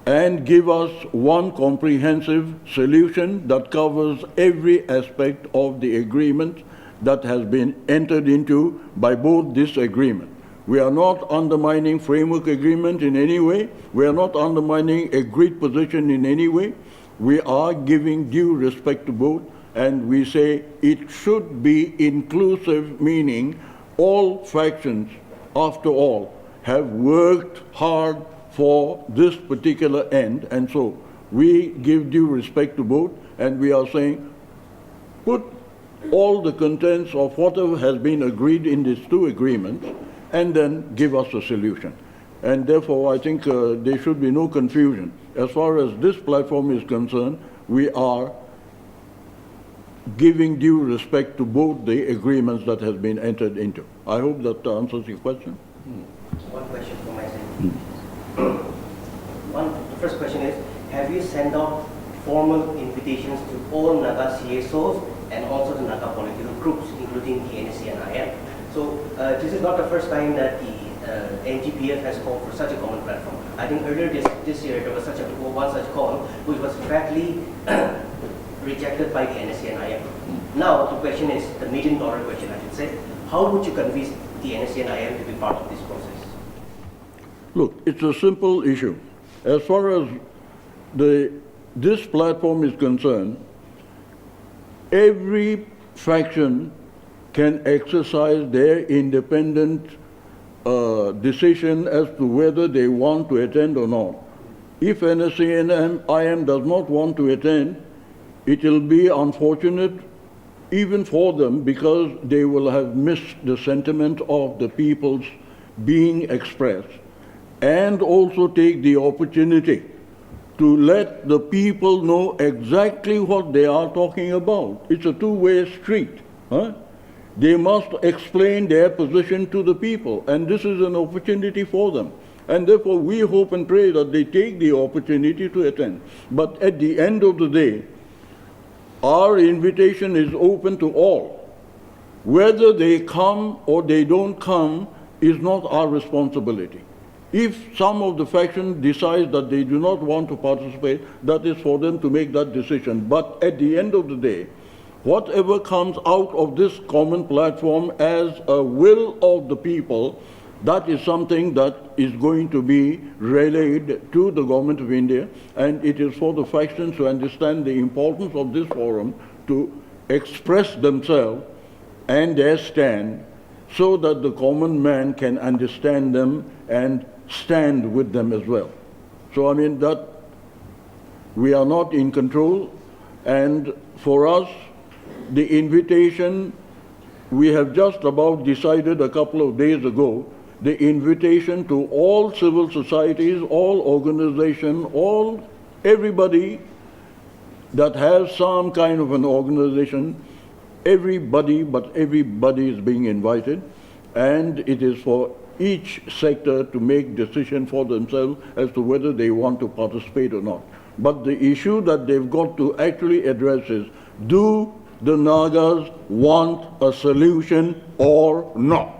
and give us one comprehensive solution that covers every aspect of the agreement that has been entered into by both this agreement. We are not undermining framework agreement in any way. We are not undermining agreed position in any way. We are giving due respect to both, and we say it should be inclusive, meaning all factions, after all, have worked hard for this particular end, and so we give due respect to both, and we are saying put all the contents of whatever has been agreed in these two agreements and then give us a solution. And therefore, I think there should be no confusion. As far as this platform is concerned, we are giving due respect to both the agreements that has been entered into. I hope that answers your question.
One question from my side. The first question is, have you sent out formal invitations to all NAGA CSOs and also the NAGA political groups, including the NSCN? So this is not the first time that the NGPF has called for such a common platform. I think earlier this year there was one such call, which was badly rejected by the NSCN. Now the question is, the million-dollar question I should say, how would you convince the NSCN to be part of this process?
Look, it's a simple issue. As far as this platform is concerned, every faction can exercise their independent decision as to whether they want to attend or not. If NSCN does not want to attend, it will be unfortunate even for them, because they will have missed the sentiment of the people's being expressed, and also take the opportunity to let the people know exactly what they are talking about. It's a two-way street. They must explain their position to the people, and this is an opportunity for them. And therefore, we hope and pray that they take the opportunity to attend. But at the end of the day, our invitation is open to all. Whether they come or they don't come is not our responsibility. If some of the faction decides that they do not want to participate, that is for them to make that decision. But at the end of the day, whatever comes out of this common platform as a will of the people, that is something that is going to be relayed to the Government of India, and it is for the factions to understand the importance of this forum to express themselves and their stand, so that the common man can understand them and stand with them as well. So I mean that we are not in control, and for us, the invitation, we have just about decided a couple of days ago, the invitation to all civil societies, all organizations, everybody that has some kind of an organization, everybody is being invited, and it is for each sector to make decision for themselves as to whether they want to participate or not. But the issue that they've got to actually address is, do the Nagas want a solution or not?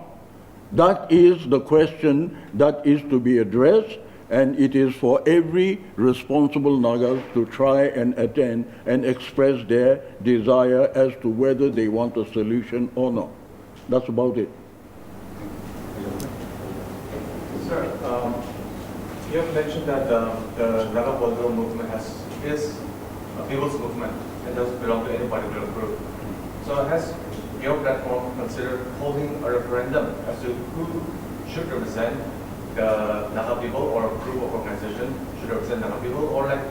That is the question that is to be addressed, and it is for every responsible Nagas to try and attend and express their desire as to whether they want a solution or not. That's about it.
Sir, you have mentioned that the NAGA political movement is a people's movement and doesn't belong to any particular group. So has your platform considered holding a referendum as to who should represent the NAGA people, or a group of organization should represent NAGA people, or like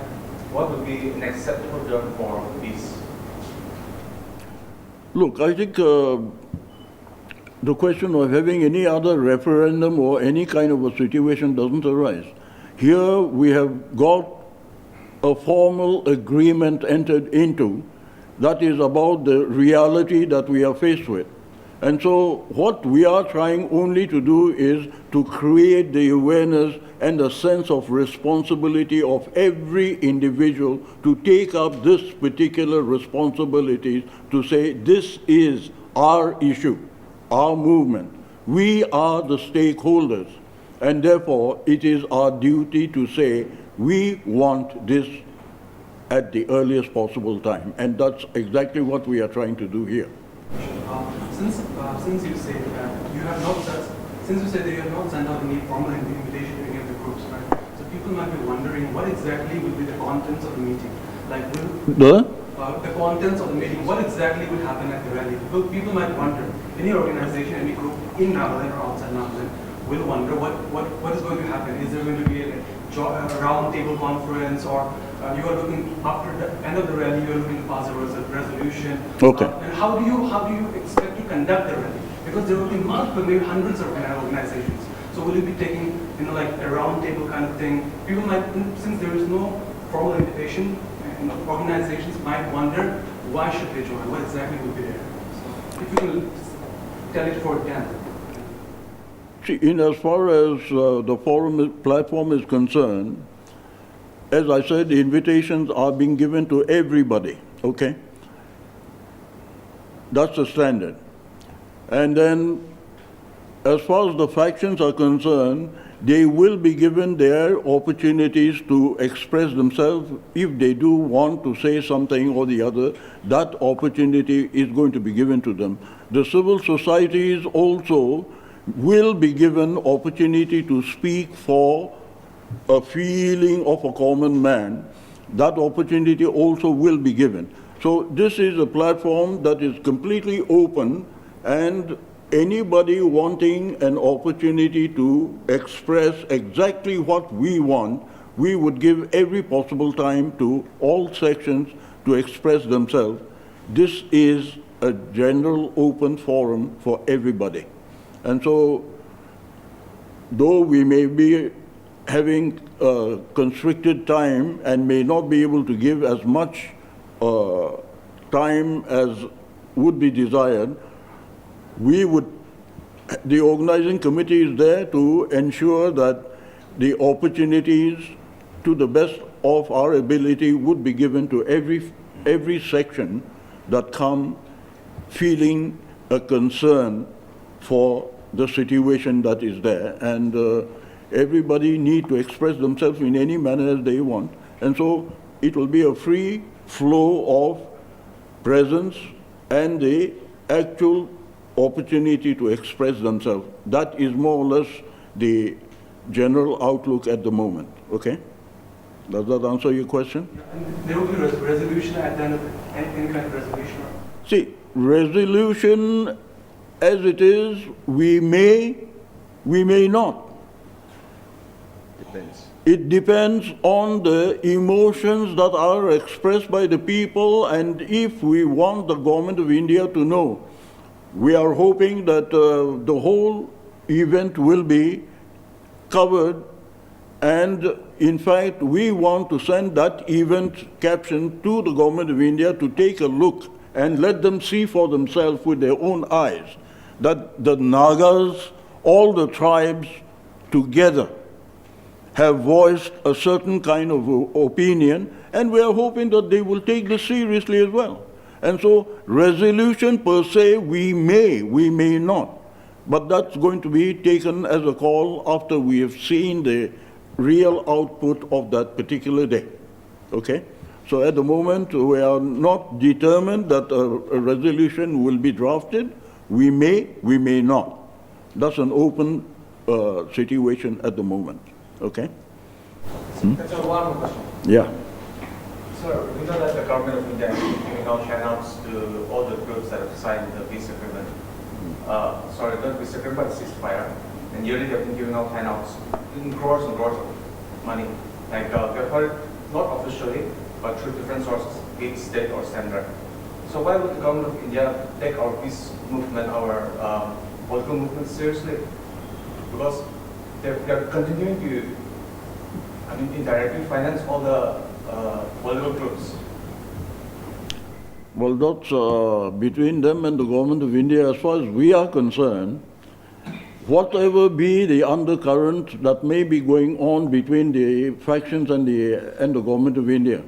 what would be an acceptable term for peace?
Look, I think the question of having any other referendum or any kind of a situation doesn't arise. Here we have got a formal agreement entered into that is about the reality that we are faced with. And so what we are trying only to do is to create the awareness and a sense of responsibility of every individual to take up this particular responsibility to say, this is our issue, our movement. We are the stakeholders, and therefore it is our duty to say, we want this at the earliest possible time. And that's exactly what we are trying to do here.
Since you say that you have not sent out any formal invitation to any of the groups, right? So people might be wondering what exactly will be the contents of the meeting. Like, will the contents of the meeting, what exactly will happen at the rally? People might wonder. Any organization, any group in Nagaland or outside Nagaland will wonder what is going to happen. Is there going to be a round table conference, or you are looking, after the end of the rally, you are looking to pass a resolution?
Okay.
And how do you expect to conduct the rally? Because there will be multiple, maybe hundreds of organizations. So will you be taking, like a round table kind of thing? People might, since there is no formal invitation, organizations might wonder why should they join? What exactly will be there? So if you can tell it for them.
See, in as far as the platform is concerned, as I said, the invitations are being given to everybody, okay? That's the standard. And then, as far as the factions are concerned, they will be given their opportunities to express themselves. If they do want to say something or the other, that opportunity is going to be given to them. The civil societies also will be given opportunity to speak for a feeling of a common man. That opportunity also will be given. So this is a platform that is completely open, and anybody wanting an opportunity to express exactly what we want, we would give every possible time to all sections to express themselves. This is a general open forum for everybody. And so, though we may be having constricted time and may not be able to give as much time as would be desired, the organizing committee is there to ensure that the opportunities to the best of our ability would be given to every section that come feeling a concern for the situation that is there. And everybody need to express themselves in any manner as they want. And so it will be a free flow of presence and the actual opportunity to express themselves. That is more or less the general outlook at the moment, okay? Does that answer your question?
Yeah, and there will be resolution at the end of it, any kind of resolution?
See, resolution as it is, we may not.
Depends.
It depends on the emotions that are expressed by the people, and if we want the government of India to know, we are hoping that the whole event will be covered And in fact, we want to send that event caption to the government of India to take a look and let them see for themselves with their own eyes that the Nagas, all the tribes together, have voiced a certain kind of opinion, and we are hoping that they will take this seriously as well. And so resolution per se, we may not, but that's going to be taken as a call after we have seen the real output of that particular day, okay? So at the moment, we are not determined that a resolution will be drafted. We may not. That's an open situation at the moment, okay?
That's one more question.
Yeah.
Sir, we know that the government of India is giving out handouts to all the groups that have signed the peace agreement. Sorry, not peace agreement, but ceasefire. And yearly they've been giving out handouts in crores and crores of money. Like they've heard, not officially, but through different sources, be it state or standard. So why would the government of India take our peace movement, our political movement seriously? Because they're continuing to, I mean, indirectly finance all the political groups.
Well, that's between them and the government of India. As far as we are concerned, whatever be the undercurrent that may be going on between the factions and the government of India,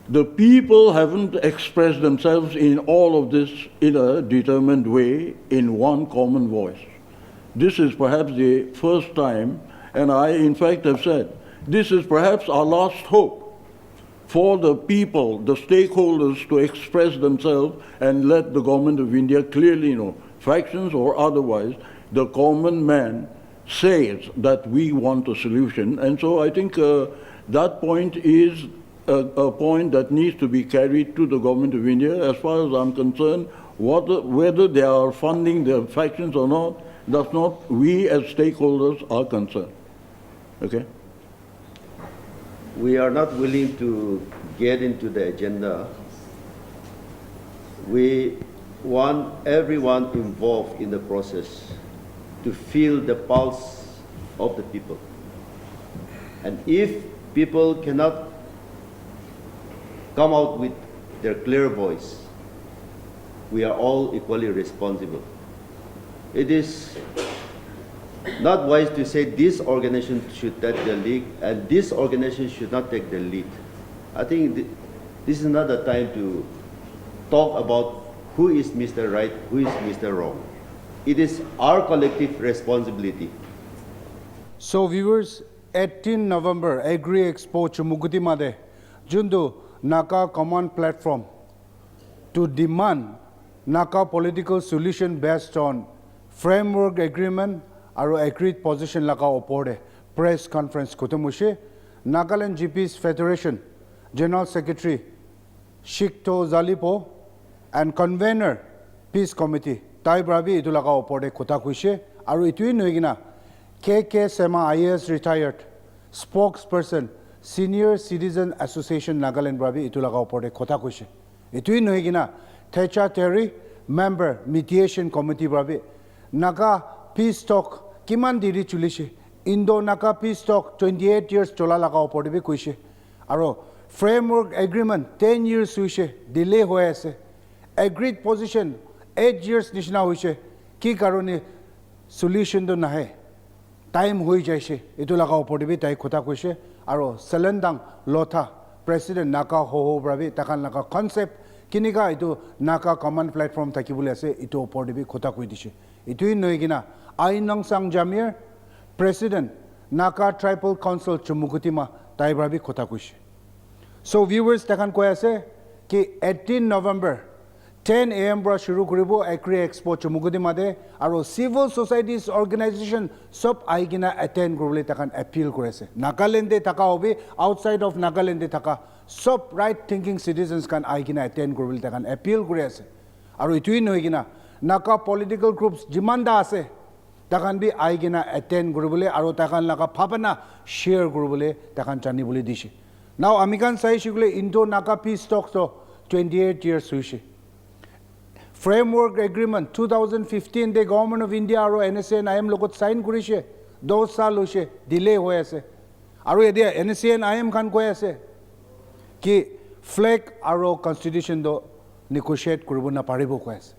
the people haven't expressed themselves in all of this in a determined way, in one common voice. This is perhaps the first time, and I in fact have said, this is perhaps our last hope for the people, the stakeholders, to express themselves and let the government of India clearly know, factions or otherwise, the common man says that we want a solution. And so I think that point is a point that needs to be carried to the government of India. As far as I'm concerned, whether they are funding their factions or not, that's not we as stakeholders are concerned. Okay?
We are not willing to get into the agenda. We want everyone involved in the process to feel the pulse of the people. And if people cannot come out with their clear voice, we are all equally responsible. It is not wise to say this organization should take the lead and this organization should not take the lead. I think this is not the time to talk about who is Mr. Right, who is Mr. Wrong. It is our collective responsibility.
So viewers, 18 November, Agri Expo Chumuguti Made, Jundu NAGA common platform to demand NAGA political solution based on framework agreement aru agreed position laga opore press conference kutumushe Nagaland GPs Federation General Secretary Shikto Zalipo and convener Peace Committee Tai Brabi idu laga opore kota kuishe aru itui noigina SEMA IAS retired spokesperson Senior Citizen Association Nagaland Brabi itu laga opore kota kuishe itui noigina Thecha Terry member mediation committee Brabi NAGA peace talk kiman diri chulishe Indo NAGA peace talk 28 years chola laga opore bi kuishe aro framework agreement 10 years huishe delay hoye ase agreed position 8 years nishna hoise ki karone solution do nahe time hoi jaise etu laga opore bi tai khota kuise aro selendang lotha president NAGA ho brabi takan laga concept kiniga itu NAGA common platform takibule ase itu opore bi khota koi dise itui noigina ainang sang jamir president NAGA tribal council chumukutima tai brabi khota kuise. So viewers takan koi ase ki 18 November 10 AM bra shuru koribo Agri Expo Chumugudi Made aro civil societies organization sub aigina attend korole takan appeal korese Nagaland de taka hobi outside of Nagaland de taka sub right thinking citizens kan aigina attend korole takan appeal korese aro itui noigina NAGA political groups jimanda ase takan bi aigina attend koribole aro takan laga bhabana share koribole takan chani bole dishi. Now amikan sai shigule Indo NAGA peace talks to 28 years sushi framework agreement 2015 the government of India aro NSCN I am logot sign kurishe 2 saal hoise delay hoye ase আৰু এতিয়া NSCN IM খান কৈ আছে কি flag আৰু কনষ্টিটিউশ্যনটো নেগোচিয়েট কৰিব নাপাৰিব কৈ আছে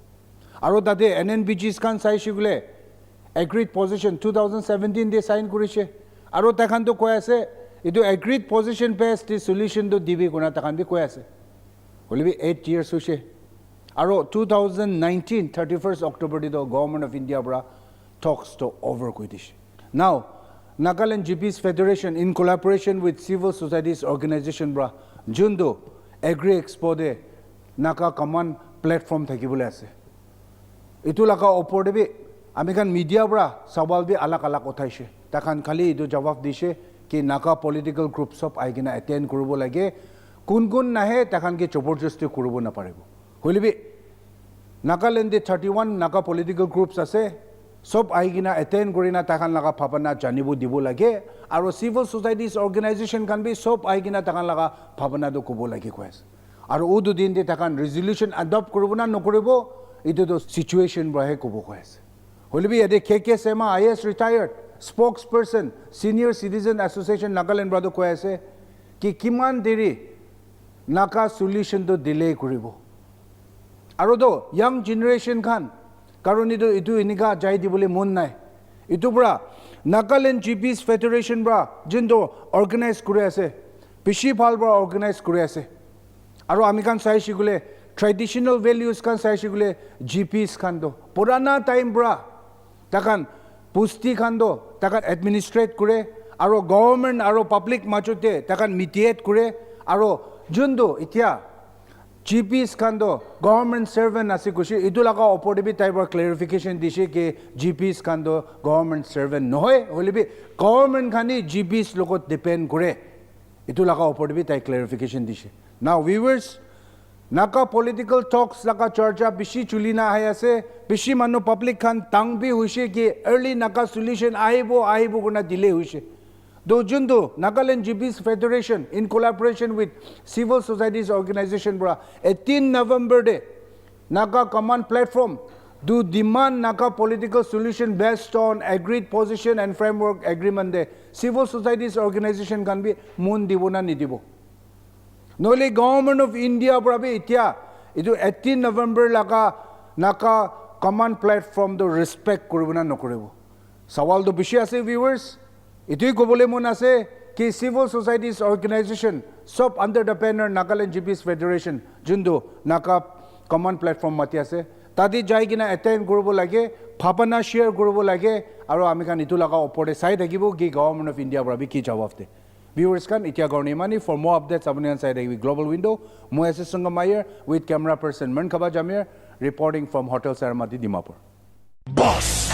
আৰু তাতে NPGs খান চাইছে বোলে agreed position 2017 they sign কৰিছে আৰু তাখানটো কৈ আছে এইটো agreed position based solutionটো দিবি কোনা তাখান বি কৈ আছে হলিবি 8 years হৈছে আৰু 2019 31st October দিটো গভৰ্নমেন্ট অফ ইণ্ডিয়া পৰা talks to over কৰি দিছে now Nagaland GPs Federation in collaboration with civil societies organization bra jundu agri expo de Naga command platform thakibole ase itu laka opor de bi amikan media bra sawal bi alak alak uthaise takhan khali itu jawab dise ki Naga political groups of aigina attend koribo lage kun kun nahe takhan ke joborjosti koribo na paribo holibi Nagaland de 31 Naga political groups ase সব আইগিনা attend Kareena তাখান লাগা ভাবনা জানিব দিব লাগে আৰু civil societies organisation কান B সব আইগিনা তাখান লাগা ভাবনা দ কব লাগে কৈছে আৰু ও দুদিন দে তাখান ৰেজলিউশন এডপ্ট কৰিব না নকৰিব ইটো তো সিচুৱেচন বহে কব কৈছে হলিবি এদে KK SEMA IS retired spokesperson senior citizen association Nagaland ব্ৰাদ কৈছে কি কিমান দেৰি নাকা সলিউশন তো ডিলে কৰিব আৰু তো ইয়াং জেনাৰেশন খান কাৰণ ইটো এনেকা যাই দিবলৈ মন নাই ইটো পৰা Nagaland GPs Federation পৰা যোনটো অৰ্গেনাইজ কৰি আছে বেছি ভাল পৰা অৰ্গেনাইজ কৰি আছে আৰু আমি কান চাইছি গলে ট্ৰেডিশনেল ভেলিউজ কান চাইছি গলে GPs খানটো পুৰানা টাইম পৰা তাকান পুষ্টি খানটো তাকান এডমিনিষ্ট্ৰেট কৰে আৰু গভৰ্নমেন্ট আৰু পাব্লিক মাজতে তাকান মিডিয়েট কৰে আৰু যোনটো এতিয়া GPs kando government servant asi kushi idulaka opor bi type of clarification dishe ke GPs kando government servant noy holibi government khani GPs logot depend kore idulaka opor bi type clarification dishe now viewers Naga political talks laka charja bishi chulina hai ase bishi manu public khan tang bi hoise ki early Naga solution aibo guna delay hoise do jundu Nagaland GPs Federation in collaboration with civil societies organization bra 18 November day Naga command platform do demand Naga political solution based on agreed position and framework agreement de civil societies organization can be moon dibona nidibo noli government of India bra be itia idu 18 November laga Naga command platform do respect koribona nokoribo sawal do bishi ase viewers itui kobole mon ase ki civil societies organization sub under the banner Nagaland GPs Federation jundu Naga command platform mati ase tadi jai gina attend koribo lage bhabana share koribo lage aru ami kan itu laga opore sai thakibo ki government of India bra bi ki jawab de viewers kan itia gorni mani for more updates apni an sai thakibi global window mo ase Sangamayer with camera person Mankaba Jamir reporting from Hotel Saramati Dimapur
boss